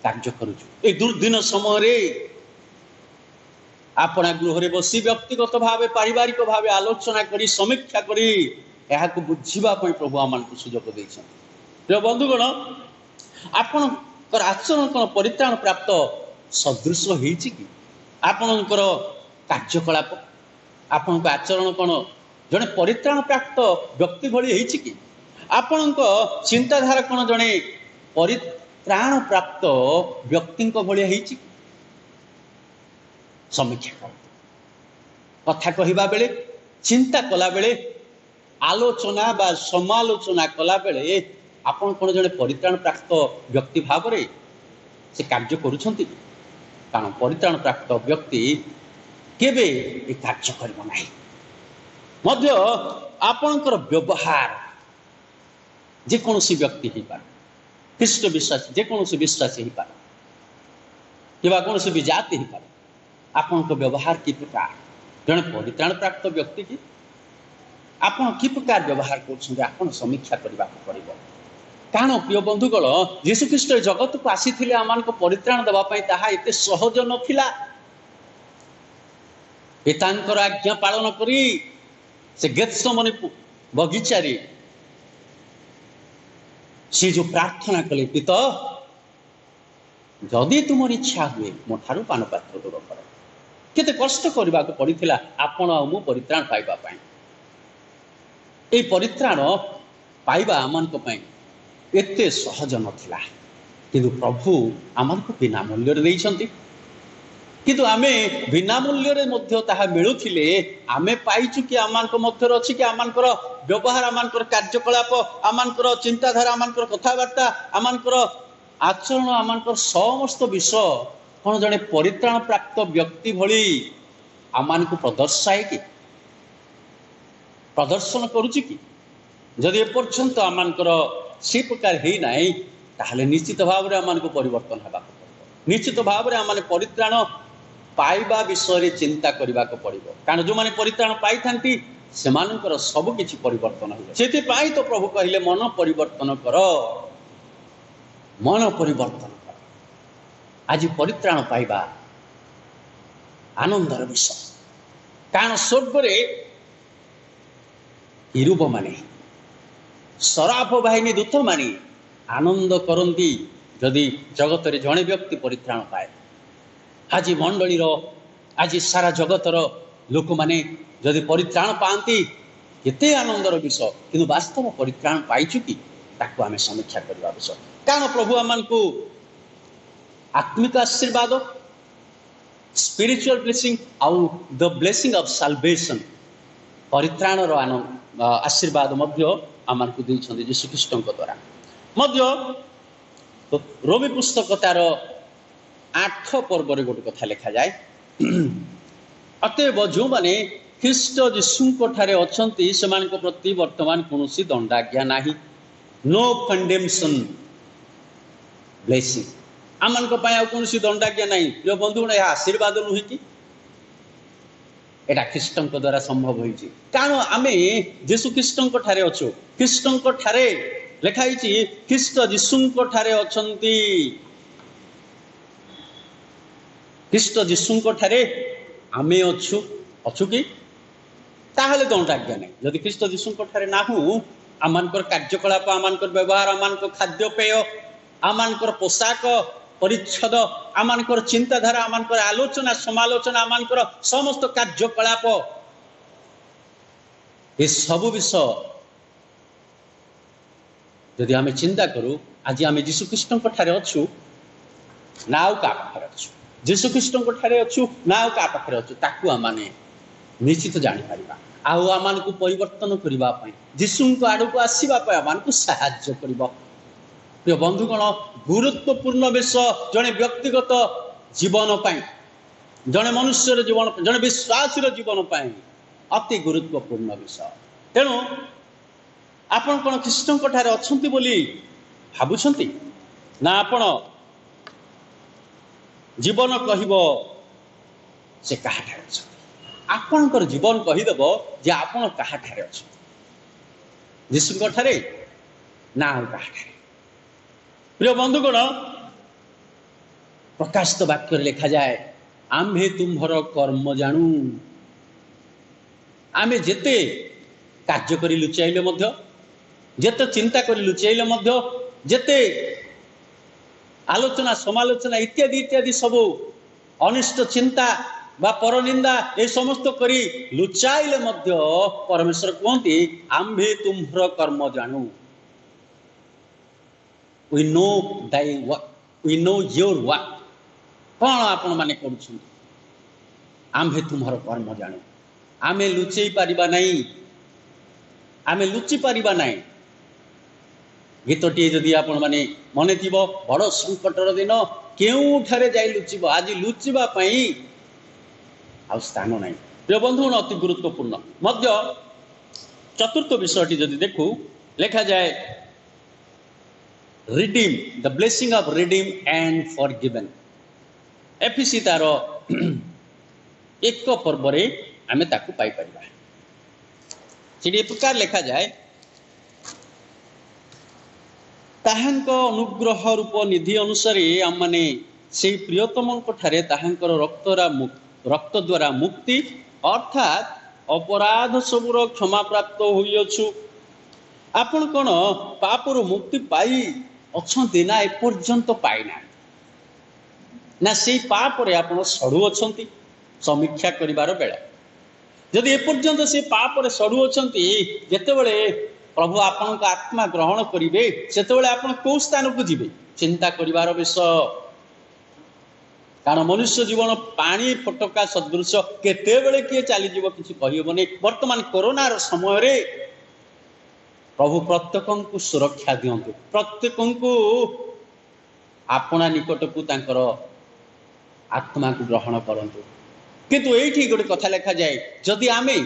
कार्य करूछु। ए दुर्दिन समय रे आपना गृह रे बसी व्यक्तिगत भाव पारिवारिक भाव आलोचना करी समीक्षा करी एहाको बुझिबा पई प्रभु आमन को सुयोग दैछन। प्रिय बंधुगण आपनकर आचरण कोन परित्राण प्राप्त सदृश होईछि कि आपनकर कार्यकलाप आपण आचरण कौन जड़े परित्राण प्राप्त व्यक्ति भली कि आपण चिंताधारा कौन जड़े परित्राण प्राप्त व्यक्ति भाई समीक्षा कर कथा कहवा बेले चिंता कला बेले आलोचना बा समालोचना कला बेले आपण कौन जड़े परित्राण प्राप्त व्यक्ति भाव में से कार्य करुछंती। कारण परित्राण प्राप्त व्यक्ति केबे ए कार्य करिबो नाही। मध्य आपणकर व्यवहार जे कोनोसी व्यक्ति ही पार ख्रीष्ट विश्वासी जे कोनोसी विश्वासी ही पार किबा कोनोसी भी जाति ही पार आपणकर व्यवहार की प्रकार जने परित्राण प्राप्त व्यक्ति की आपण की प्रकार व्यवहार करछन आपण समीक्षा करबा पड़िबो। कारण प्रिय बंधुगण यीशु ख्रीष्ट जगत को आसीथिले आमान को परित्राण देबा पई ताहा एते सहज नथिला। पितांकर आज्ञा पालन करी से गेत्सेमनी बगीचा रे से जो प्रार्थना कले पिता जदि तुम इच्छा हुए मो ठारू पान पात्र दूर कर केते कष्ट करबा को पड़िथिला आपण आ मु परित्राण पाइबा पई। ए परित्राण पाइबा आमान को पई एते सहज नथिला किंतु प्रभु आमान को बिना मूल्य रे दैछंती। किंतु आमे बिना मूल्य रे मध्य ताहा मिलुथिले आमे पाइचु कि आमानक मध्य अछि कि आमानकर व्यवहार आमानकर कार्यकलाप आमानकर चिंताधारा आमानकर कथावार्ता आमानकर आचरण आमानकर समस्त विषय कौन जड़े परित्राण प्राप्त व्यक्ति भली आमानक प्रदर्शाए कि प्रदर्शन करुछि कि जदि एपर्यंत आमानकर से प्रकार हे नाही ताहले निश्चित भाव में आमानक परिवर्तन हेबा निश्चित भाव में आमाने परित्राण पाइबा विषय चिंता करने को पड़ो। कारण जो मैंने परित्राण पाई थांती से सब किछि परिवर्तन हो से तो प्रभु कहले मन परिवर्तन कर मन परिवर्तन कर। आज परित्राण पाइबा आनंदर विषय। कारण स्वर्ग रे किरूब माने सराफ बाहिनी दूत माने आनंद करती जदि जगत रे जड़े व्यक्ति परित्राण पाए। आज मंडलीर आज सारा जगतर लोक माने जदि परित्राण पाती केते आनंदर विषय किंतु वास्तव परित्राण पाइचु कि ताको आमे समीक्षा करबा विषय। कारण प्रभु आमान को आत्मिक आशीर्वाद स्पिरिचुअल ब्लेसिंग आउ द ब्लेसिंग ऑफ साल्वेशन परित्राण रो आशीर्वाद मध्य आमान को दैछन्ते यीशु ख्रीष्टଙ୍କ द्वारा मध्य तो रोमी पुस्तक तार 8 पर्व गोटे कथा लिखा जाए अतएव जो माने ख्रीष्ट जीशुंक ठारे अछंती सेमानक प्रति वर्तमान कोनोसी दंडाज्ञा नाही नो कंडेमसन ब्लेसिंग आमनक पय आ कोनोसी दंडाज्ञा नाही जो बंधुगण यह आशीर्वाद नुहे कि एटा ख्रीष्टंक द्वारा संभव होईची कारण आमे यीशु ख्रीष्टंक ठारे अछु ख्रीष्टंक ठारे लिखाई ख्रीष्ट जीशुंक ठारे अछंती ख्रीष्ट जीशुंक ठारे आमे अछु अछु कि ताहले दंडाज्ञा नहीं जदि ख्रीष्ट जीशुंक ठारे नाहु आमानकर कार्यकलाप आमानकर व्यवहार आमानकर खाद्यपेय आमानकर पोशाक परिच्छद आमानकर चिंताधारा आमानकर आलोचना समालोचना आमानकर समस्त कार्यकलाप ये सब विषय यदि आमे चिंता करूँ आज आमे यीशु ख्रीष्टंक ठारे अछु ना आउ का पाखरे अछु यीशु ख्रीष्टंक ठारे अछु ना आउ का पाखरे अछु ताकू आमाने निश्चित जानि परिबा आउ आमानकु परिवर्तन करिबा पई यीशुंक आडकु आसीबा पई आमानकु सहाय्य करिबो प्रिय बंधुगण गुरुत्वपूर्ण विषय जने व्यक्तिगत जीवन पाई जने मनुष्यर जीवन जने विश्वासी जीवन पाई अति गुरुत्वपूर्ण विषय तेणु आपण कोन ख्रीष्टंक ठारे अछंती बोली भाबुछंती ना आपण जीवन कहिबो से कहा ठारे अछंती आपणकर जीवन कहीदेव जे आपण कहा ठारे अछंती यीशुंक ठारे ना कहा ठारे प्रिय बंधुगण प्रकाशित वाक्य लिखा जाए आम्भे तुम्भर कर्म जानू आमे जेते कार्य करी लुचाइले मध्य जेते चिंता करी लुचाइले मध्य जेते आलोचना समालोचना इत्यादि इत्यादि सब अनिष्ट चिंता बा परनिंदा ए समस्त करी लुचाइले मध्य परमेश्वर कहते आम्भे तुम्भर कर्म जानू we know thy work we know your work कौन आपण माने करूछन आम्भे तुम्हार कर्म जानो आमे लुचेई पारिबा नहीं आमे लुचि पारिबा नहीं गीतटी जदि आपण माने मने थिबो बड़ संकटर दिन केउ ठारे जाई लुचिबो आज लुचिबा पई आ स्थान नहीं प्रिय बंधु अति गुरुत्वपूर्ण मध्य चतुर्थ विषयटी जदि देखु लिखा जाए redeem the blessing of redeem and forgiven एफिसी तार एक पर्व रे आमे ताकू पाई परिबा सेठी प्रकार लिखा जाए ताहांक अनुग्रह रूप निधि अनुसार आम माने से प्रियतमक ठारे ताहांकर रक्त द्वारा मुक्ति अर्थात अपराध सबुर क्षमा प्राप्त होइअछु आपण कोन पापरु मुक्ति पाई अछंती ना एपर्यंत पाइना ना से पाप रे आपण सड़ू अछंती समीक्षा करिवार बेला जदि एपर्यंत से पाप रे सड़ू अछंती जेतेबेले प्रभु आपनक आत्मा ग्रहण करिवे सेतेबेले आपण को स्थान को जिवे चिंता करिवार विषय कारण मनुष्य जीवन पानी फटका सदृश केतेबेले किए चली जीव किछि कहिबोनी वर्तमान कोरोना रो समय रे प्रभु प्रत्येक को सुरक्षा दियंतु प्रत्येक को आपना निकट को तांकर आत्मा को ग्रहण करंतु किंतु एठी गोटे कथा लिखा जाए जदि आमे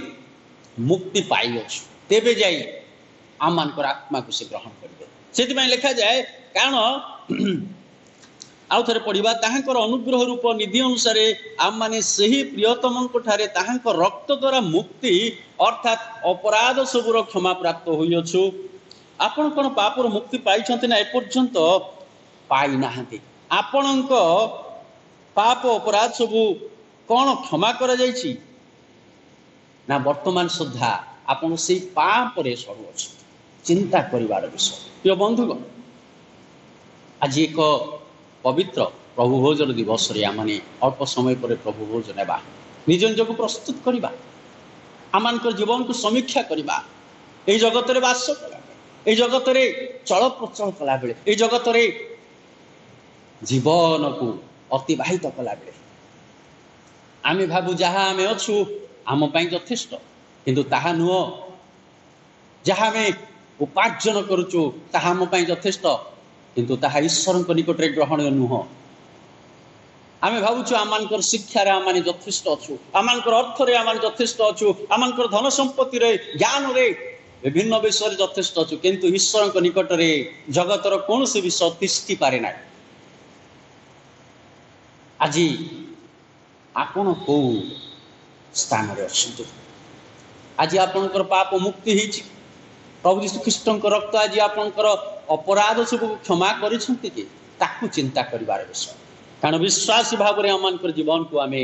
मुक्ति पाई अछि तेबे जाई आमानकर आत्मा को से ग्रहण करिवे सेति में लिखा जाए कारण आउ थरे पढ़िबा ताहांकर अनुग्रह रूप निधि अनुसार आम माने सही प्रियतमक ठारे ताहांकर रक्त द्वारा मुक्ति अर्थात अपराध सबुर क्षमा प्राप्त होइअछु आपण कोन पापर मुक्ति पाइछंती ना एपर्यंत पाई नाहंती आपणक पाप अपराध सबु कोन क्षमा करा जायछि ना वर्तमान सुद्धा आपण से पाप रे सरू अछि चिंता करिवार विषय प्रिय बंधुगण आज एक पवित्र प्रभु भोजन दिवस रे आमने अल्प समय पर प्रभु भोजन नेबा निज निज को प्रस्तुत करिबा आमानकर जीवन को समीक्षा करिबा ए जगत रे वास कला ए जगत रे चल प्रचल कला बेले ए जगत रे जीवन को अतिबाहित कला बेले आमे भाबु जहा आमे अछु आम पई यथेष्ट किंतु ताहा नुह जहा आमे उपार्जन करूचु ताहा आम पई यथेष्ट किंतु ताहा ईश्वर निकट में ग्रहणीय नुह। आम भावुँ आम शिक्षार आम यथेष्ट अच्छु, आम अर्थ आम यथेष्ट अच्छु, आम धन संपत्ति ज्ञान विभिन्न विषय यथेष्ट अच्छु, किंतु ईश्वर निकट में जगतर कौन सी विषय तिष्ठि पारे ना। आज आपण को स्थान अच्छे, आज आपणकर पाप मुक्ति होती, प्रभु यीशु ख्रीष्ट रक्त आज आपणकर अपराध सब क्षमा करिसेंति कि ताकू चिंता करिवार विषय। कारण विश्वासी भाव में आम जीवन को आम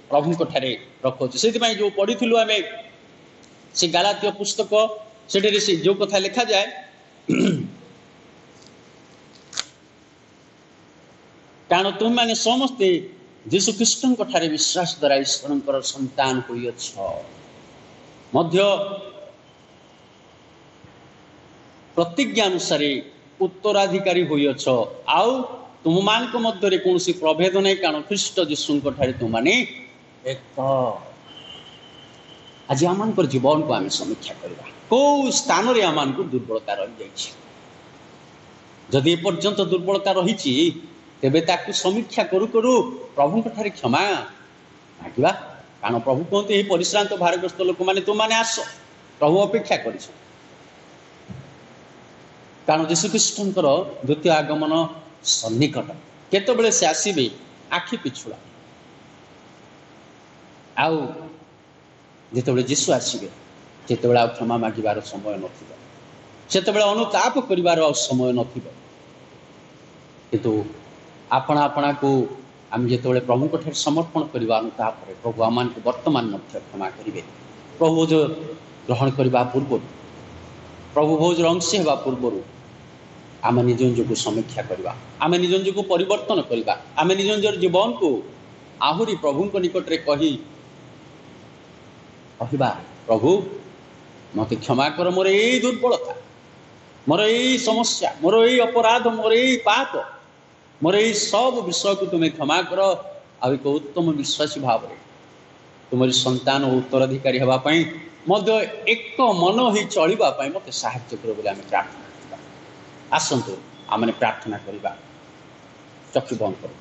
प्रभु ठारे रखुचे। से जो पढ़ी आम से गालातीय पुस्तक से जो कथा लिखा जाए कारण तुम मैंने समस्ते यीशु ख्रीष्ट ठारे विश्वास द्वारा ईश्वर संतान होइछ मध्य प्रतिज्ञा अनुसार उत्तराधिकारी होइछ। आउ तुम मान मध्य कौन प्रभेद नहीं, कारण ख्रीष्ट यीशु ठारे तुम माने एक। आज आम जीवन को आम समीक्षा करवा कौ स्थान रे आम दुर्बलता रही जाइए। जदि एपर्यंत दुर्बलता रही तेबे ताकू समीक्षा करू करू प्रभु ठारे क्षमा मागिबा। कारण प्रभु कहते हैं परिश्रांत भारग्रस्त लोक मैंने तुम मैंने आस, प्रभु अपेक्षा कर। कारण यीशु ख्रीष्टर द्वितीय आगमन सन्निकट, केतबेले से आसीबे आखि पिछुड़ा। आउ जितेबेले यीशु आसीबे सेतेबेले क्षमा मागिबार समय नथिबो, सेतेबेले अनुताप करिबार समय नथिबो। किंतु आपणा आपणा को आम जितेबेले प्रभु ठारे समर्पण करवा अनुताप प्रभु आम को वर्तमान क्षमा करेंगे। प्रभु भोज ग्रहण करने पूर्व, प्रभु भोज अंश होगा पूर्व आम निज निजक समीक्षा करवा, आम निज निजक परिवर्तन करवा, आम निज निजर जीवन को आहरी प्रभु निकट में कहवा प्रभु मत क्षमा कर, मोर यही दुर्बलता, मोर यही समस्या, मोर यही अपराध, मोर यही पाप, मोर यही सब विषय को तुम्हें क्षमा कर। आ एक उत्तम विश्वासी भाव में तुम संतान और उत्तराधिकारी होगापाई मध्य एक मन ही चलवाई मत साहाय्य कर बोले आम प्रार्थना करवा। आसतु आम प्रार्थना करवा। चक्षु बंद कर।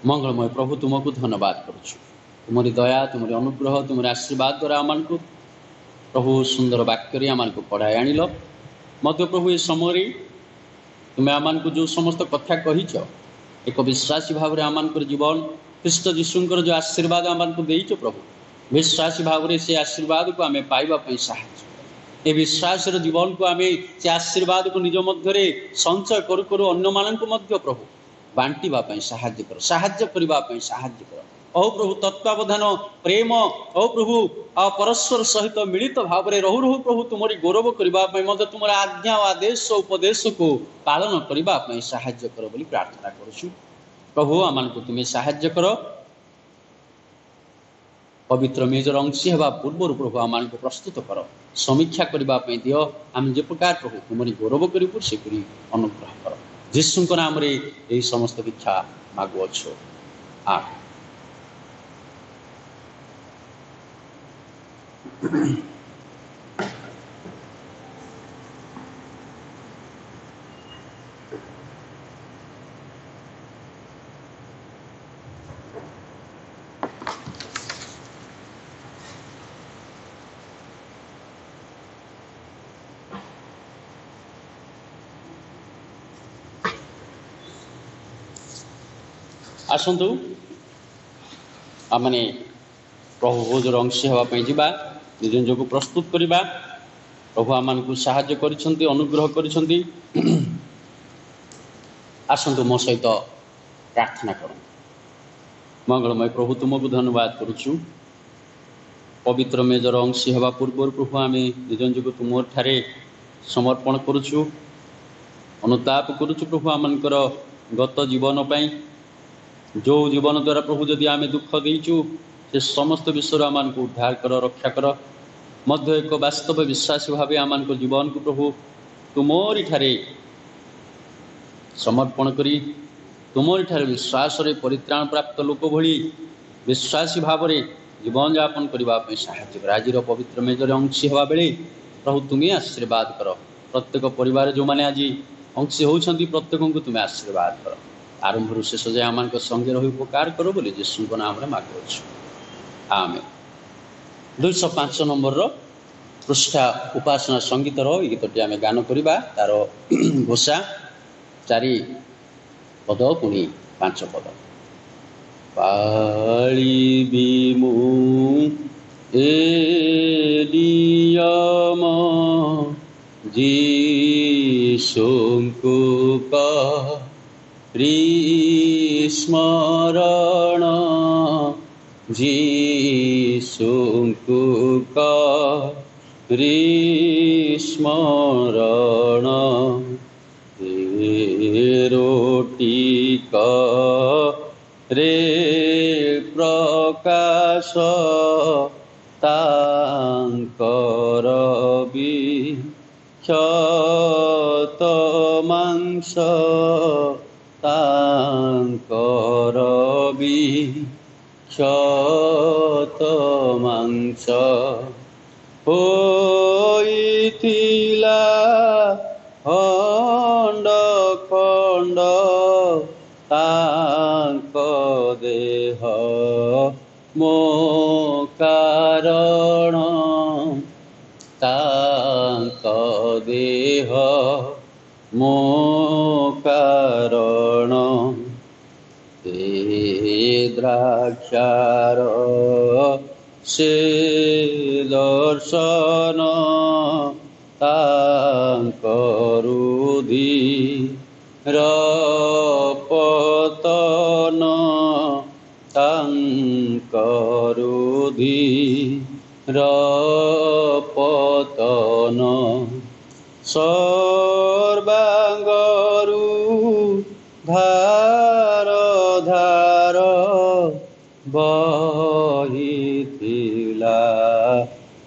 मंगलमय प्रभु तुमको धन्यवाद करुछु, तुमरी दया, तुमरी अनुग्रह, तुमरी आशीर्वाद द्वारा आम को प्रभु सुंदर वाक्य आम को पढ़ाई आणिल। मध्य प्रभु ये समय तुम्हें आम को जो समस्त कथा कहीच एक विश्वासी भाव में आम जीवन ख्रीष्ट यीशुंकर जो आशीर्वाद आम को देच प्रभु, विश्वासी भाव में से आशीर्वाद को आम पाइबापी साहाय्य, ये विश्वास जीवन को आम से आशीर्वाद को निज मध्य संचय करू करू अन्य मानक मध्य प्रभु बांटिबापी साहाय्य कर, साहाय्य करने साहाय्य कर। ओ प्रभु तत्वावधान प्रेम, ओ प्रभु परस्पर सहित मिलित भाव में रहु रहु प्रभु तुमरी गौरव करने मत तुम आज्ञा आदेश उपदेश को पालन करने साहाय्य कर बोली प्रार्थना करुछु। प्रभु आम को तुम्हें साहाय्य कर, पवित्र मेजर अंशी हवा पूर्व प्रभु आम को प्रस्तुत कर, समीक्षा करने दियो। आम जे प्रकार प्रभु तुमरी गौरव करूँ से अनुग्रह कर। यीशु नाम रे यही समस्त भिक्षा मागुअछु। आमीन। आसतु आमने प्रभु भोजर अंशी होगापाई जा निज निजक प्रस्तुत करवा। प्रभु आम को साहाय्य करिसेंति, अनुग्रह करिसेंति। आसतु मो सहित प्रार्थना कर। मंगलमय प्रभु तुमको धन्यवाद करुछु, पवित्र मेजर अंशी हवा पूर्व प्रभु आम निज निजक तुम ठारे समर्पण करुछु, अनुताप करुछु प्रभु आमकर गत जीवन पाई जो जीवन द्वारा प्रभु जदि आम दुख देचु से समस्त विषय आम को उद्धार कर, रक्षा कर। मध्य एक वास्तव विश्वासी भाव आम को जीवन को प्रभु तुमरी ठारे समर्पण करी तुमरी ठारे विश्वास रे परित्राण प्राप्त लोक भली विश्वासी भाव में जीवन यापन करने साहाय्य कर। आज पवित्र मेजर अंशी हवा बेले प्रभु तुम्हें आशीर्वाद कर, प्रत्येक परिवार जो मैंने आज अंशी होती प्रत्येक को तुम्हें आशीर्वाद कर आरंभ शेष जाए आम संगे रही उपकार कर बोली जीशु नाम मागुच आमेन। 205 नंबर पृष्ठा उपासना संगीतर ये गीतटी आम गान करवा तार घोषा 4 पद पुणी 5 पद पाळिबी मु एलियम जीशुंकु स्मरण जीशुंकु स्मरण रोटिका रे प्रकाश तांकर विक्षत मांस तांकर विक्षत मांस होइथिला खंड खंड तांक देह मो कारण तांक देह मो कारण ते द्राक्षार से दर्शन तांकरुधि रपतन तांकरुधि रपतन सर्वांगरु धार धार बहिथिला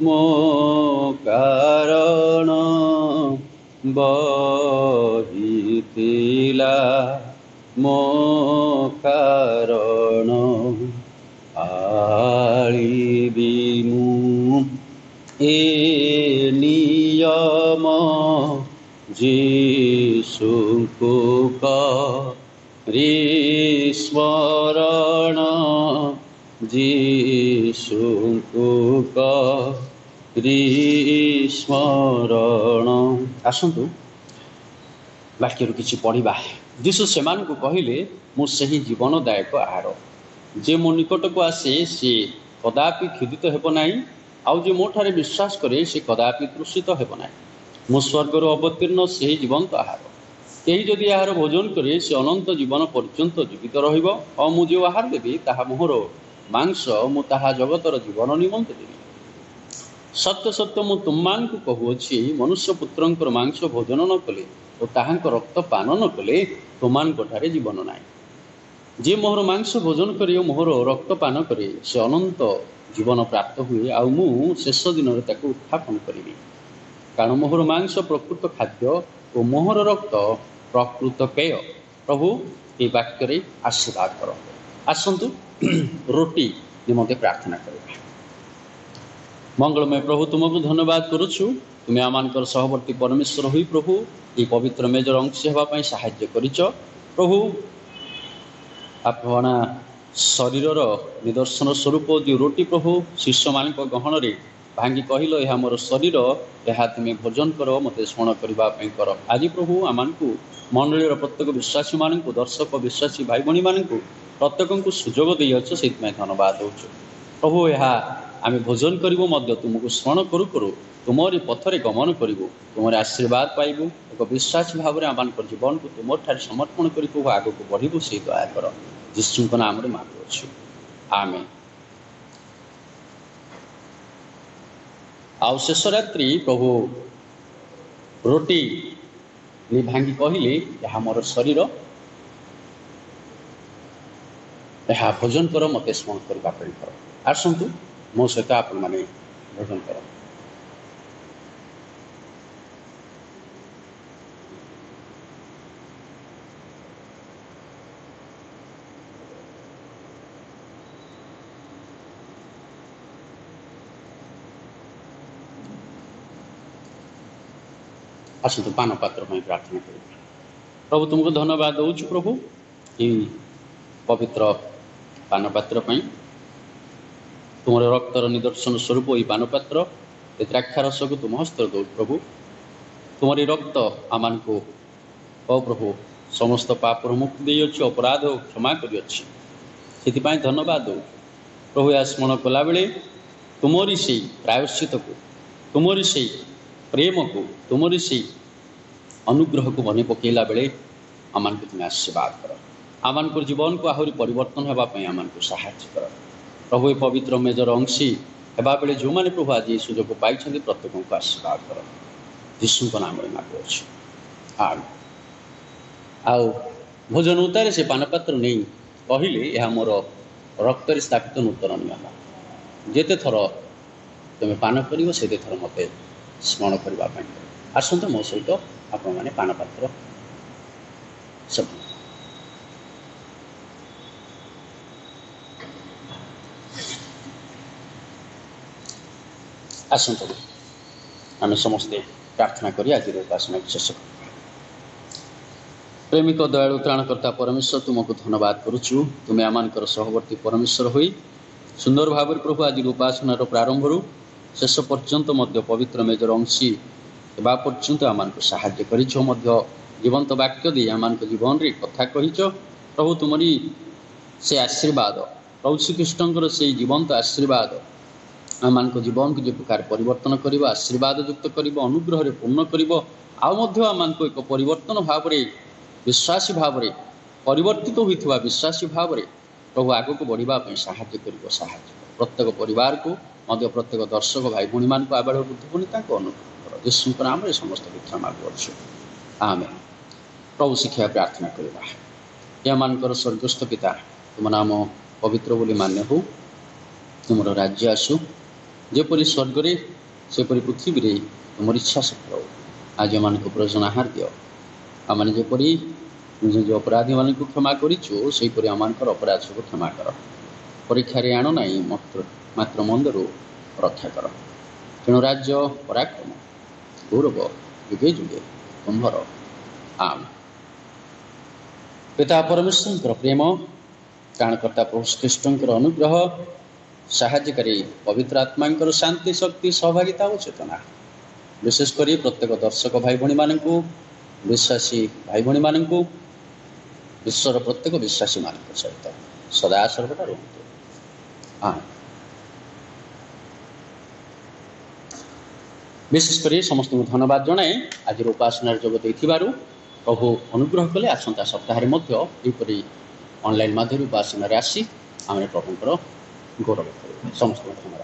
मो कारण बहिथिला मो कारण आळिबी मु ए नियम जीशुंकु स्मरण जीशुंकु स्मरण आसतु वाक्य किसी पढ़ा जीशु से कहले मुझे जीवनदायक आहार जे मो निकट को आसे सी कदापि क्षुदित हेबना आउ जे मोठारे विश्वास करे से कदापि तृषित हेबना मो स्वर्गर अवतीर्ण से जीवंत आहार कहीं जदि आहार भोजन करे से अनंत जीवन पर्यंत जीवित रहिब और मु जो आहार देवी ताहा मोहर मांस मु ताहा जगतर जीवन निमंत देवी सत्य सत्य मु तुम को कहूँगी मनुष्य पुत्रंकर मांस भोजन न कले और ताहांक रक्त पान न कले तुमान जीवन ना जे मोहर मांस भोजन करे मोहर रक्त पान करे से अनंत जीवन प्राप्त हुए आउ मु शेष दिन उत्थापन करी कारण मोहर मांस प्रकृत खाद्य और मोहर रक्त प्रकृत पेय प्रभु ये वाक्य आशीर्वाद कर आसतु रोटी निमंते प्रार्थना करिबा। मंगलमय प्रभु तुमको धन्यवाद करुछु तुम्हें आमानकर सहवर्ती परमेश्वर हुई प्रभु ये पवित्र मेजर अंश होगापी साहाय्य करिच प्रभु आपना शरीर निदर्शन स्वरूप जो रोटी प्रभु शिष्य मान गहन में भांगी कहल यह मोर शरीर यह तुम्हें भोजन कर मत स्मरण करने कर आज प्रभु आम मंडली प्रत्येक विश्वासी मान दर्शक विश्वासी भाई भाई मान प्रत्येक को सुजोग देच से धन्यवाद दूचु प्रभु यह आम भोजन करूँ तुमको स्मरण करू करू तुमरी पथरे गमन करूँ तुम आशीर्वाद पाइबू एक विश्वास भाव में आम जीवन को तुम ठार समर्पण कर आग को बढ़ू से दया कर जीशु नाम मांगुछु आमेन। आउ शेष रात्रि प्रभु रोटी भांगी कहले यह मोर शरीर यह भोजन कर मत स्मरण करने कर आसतु मो सहित आपण मैंने भोजन कर। ଆସନ୍ତୁ ପାନ ପାତ୍ର ପାଇଁ ପ୍ରାର୍ଥନା କରିବା। ପ୍ରଭୁ ତୁମକୁ ଧନ୍ୟବାଦ ଦେଉଛୁ ପ୍ରଭୁ ଏହି ପବିତ୍ର ପାନ ପାତ୍ର ପାଇଁ। ତୁମର ରକ୍ତର ନିଦର୍ଶନ ସ୍ୱରୂପ ଏହି ପାନପାତ୍ର ଏ ଦ୍ରାକ୍ଷାରସକୁ ତୁମ ହସ୍ତରେ ଦେଉଛୁ ପ୍ରଭୁ। ତୁମରି ରକ୍ତ ଆମମାନଙ୍କୁ ପ୍ରଭୁ ସମସ୍ତ ପାପରୁ ମୁକ୍ତି ଦେଇଅଛି, ଅପରାଧ କ୍ଷମା କରିଅଛି। ସେଥିପାଇଁ ଧନ୍ୟବାଦ ଦେଉଛୁ ପ୍ରଭୁ। ଏହା ସ୍ମରଣ କଲାବେଳେ ତୁମରି ସେଇ ପ୍ରାୟଶ୍ଚିତକୁ, ତୁମରି ସେଇ ପ୍ରେମକୁ, ତୁମରି ସେଇ ଅନୁଗ୍ରହକୁ ମନେ ପକାଇଲା ବେଳେ ଆମମାନଙ୍କୁ ତୁମେ ଆଶୀର୍ବାଦ କର। ଆମମାନଙ୍କର ଜୀବନକୁ ଆହୁରି ପରିବର୍ତ୍ତନ ହେବା ପାଇଁ ଆମମାନଙ୍କୁ ସାହାଯ୍ୟ କର ପ୍ରଭୁ। ଏ ପବିତ୍ର ମେଜର ଅଂଶୀ ହେବା ବେଳେ ଯେଉଁମାନେ ପ୍ରଭୁ ଆଜି ଏହି ସୁଯୋଗ ପାଇଛନ୍ତି ପ୍ରତ୍ୟେକଙ୍କୁ ଆଶୀର୍ବାଦ କର। ଯୀଶୁଙ୍କ ନାମରେ ମାଗୁଅଛୁ, ଆମେନ୍। ଆଉ ଭୋଜନ ଉତ୍ତାରେ ସେ ପାନପାତ୍ର ନେଇ କହିଲେ, ଏହା ମୋର ରକ୍ତରେ ସ୍ଥାପିତ ନୂତନ ନିୟମ। ଯେତେ ଥର ତୁମେ ପାନ କରିବ ସେତେ ଥର ମୋତେ ସ୍ମରଣ କରିବା ପାଇଁ। ଆସନ୍ତୁ ମୋ ସହିତ ଆପଣମାନେ ପାନପାତ୍ର ସେବନ। ଆସନ୍ତୁ ଆମେ ସମସ୍ତେ ପ୍ରାର୍ଥନା କରି ଆଜିର ଉପାସନାକୁ ଶେଷ କରିବା। ପ୍ରେମିକ ଦୟାଳୁ ତ୍ରାଣକର୍ତ୍ତା ପରମେଶ୍ୱର, ତୁମକୁ ଧନ୍ୟବାଦ କରୁଛୁ। ତୁମେ ଆମମାନଙ୍କର ସହବର୍ତ୍ତୀ ପରମେଶ୍ୱର ହୋଇ ସୁନ୍ଦର ଭାବରେ ପ୍ରଭୁ ଆଜିର ଉପାସନାର ପ୍ରାରମ୍ଭରୁ ଶେଷ ପର୍ଯ୍ୟନ୍ତ ମଧ୍ୟ ପବିତ୍ର ମେଜର ଅଂଶୀ ହେବା ପର୍ଯ୍ୟନ୍ତ ଆମମାନଙ୍କୁ ସାହାଯ୍ୟ କରିଛ। ମଧ୍ୟ ଜୀବନ୍ତ ବାକ୍ୟ ଦେଇ ଆମମାନଙ୍କ ଜୀବନରେ କଥା କହିଛ ପ୍ରଭୁ। ତୁମରି ସେ ଆଶୀର୍ବାଦ, ପ୍ରଭୁ ଶ୍ରୀକୃଷ୍ଣଙ୍କର ସେଇ ଜୀବନ୍ତ ଆଶୀର୍ବାଦ ଆମମାନଙ୍କ ଜୀବନକୁ ଯେ ପ୍ରକାର ପରିବର୍ତ୍ତନ କରିବ, ଆଶୀର୍ବାଦ ଯୁକ୍ତ କରିବ, ଅନୁଗ୍ରହରେ ପୂର୍ଣ୍ଣ କରିବ, ଆଉ ମଧ୍ୟ ଆମମାନଙ୍କୁ ଏକ ପରିବର୍ତ୍ତନ ଭାବରେ, ବିଶ୍ୱାସୀ ଭାବରେ, ପରିବର୍ତ୍ତିତ ହୋଇଥିବା ବିଶ୍ୱାସୀ ଭାବରେ ପ୍ରଭୁ ଆଗକୁ ବଢ଼ିବା ପାଇଁ ସାହାଯ୍ୟ କରିବ। ସାହାଯ୍ୟ କର ପ୍ରତ୍ୟେକ ପରିବାରକୁ, ମଧ୍ୟ ପ୍ରତ୍ୟେକ ଦର୍ଶକ ଭାଇ ଭଉଣୀମାନଙ୍କୁ, ଆବାଳ ବୃଦ୍ଧ ବନିତାଙ୍କୁ ଅନୁଗ୍ରହ କର। ଯୀଶୁଙ୍କ ନାମରେ ସମସ୍ତ ଭିକ୍ଷା ମାଗୁଅଛୁ, ଆମେନ୍। ପ୍ରଭୁ ଶିକ୍ଷା ପ୍ରାର୍ଥନା କରିବା। ଏମାନଙ୍କର ସ୍ୱର୍ଗସ୍ଥ ପିତା, ତୁମ ନାମ ପବିତ୍ର ବୋଲି ମାନ୍ୟ ହେଉ। ତୁମର ରାଜ୍ୟ ଆସୁ, ଯେପରି ସ୍ୱର୍ଗରେ ସେପରି ପୃଥିବୀରେ ତୁମର ଇଚ୍ଛା ସଫଳ ହେଉ। ଆଜି ଏମାନଙ୍କୁ ପ୍ରୟୋଜନ ଆହାର ଦିଅ। ଆମମାନେ ଯେପରି ନିଜ ନିଜ ଅପରାଧୀମାନଙ୍କୁ କ୍ଷମା କରିଛୁ, ସେହିପରି ଆମମାନଙ୍କର ଅପରାଧ ସବୁ କ୍ଷମା କର। ପରୀକ୍ଷାରେ ଆଣ ନାହିଁ, ମାତ୍ର ମନ୍ଦରୁ ରକ୍ଷା କର। ତେଣୁ ରାଜ୍ୟ, ପରାକ୍ରମ, ଗୌରବ ଯୁଗେ ଯୁଗେ ତୁମ୍ଭର, ଆମେନ୍। ପିତା ପରମେଶ୍ୱରଙ୍କର ପ୍ରେମ, ତ୍ରାଣକର୍ତ୍ତା ପ୍ରଭୁ ଶ୍ରୀକୃଷ୍ଣଙ୍କର ଅନୁଗ୍ରହ, ସାହାଯ୍ୟକାରୀ ପବିତ୍ର ଆତ୍ମାଙ୍କର ଶାନ୍ତି, ଶକ୍ତି, ସହଭାଗିତା ଓ ଚେତନା ବିଶେଷ କରି ପ୍ରତ୍ୟେକ ଦର୍ଶକ ଭାଇ ଭଉଣୀମାନଙ୍କୁ, ବିଶ୍ୱାସୀ ଭାଇ ଭଉଣୀମାନଙ୍କୁ, ବିଶ୍ୱର ପ୍ରତ୍ୟେକ ବିଶ୍ୱାସୀମାନଙ୍କ ସହିତ ସଦା ସର୍ବଦା ରୁହନ୍ତୁ, ଆମେନ୍। ବିଶେଷ କରି ସମସ୍ତଙ୍କୁ ଧନ୍ୟବାଦ ଜଣାଇ ଆଜିର ଉପାସନାରେ ଯୋଗ ଦେଇଥିବାରୁ। ପ୍ରଭୁ ଅନୁଗ୍ରହ କଲେ ଆସନ୍ତା ସପ୍ତାହରେ ମଧ୍ୟ ଏହିପରି ଅନଲାଇନ୍ ମାଧ୍ୟମରେ ଉପାସନାରେ ଆସି ଆମେ ପ୍ରଭୁଙ୍କର ଗୌରବ କରିବୁ। ସମସ୍ତଙ୍କୁ ଧନ୍ୟବାଦ।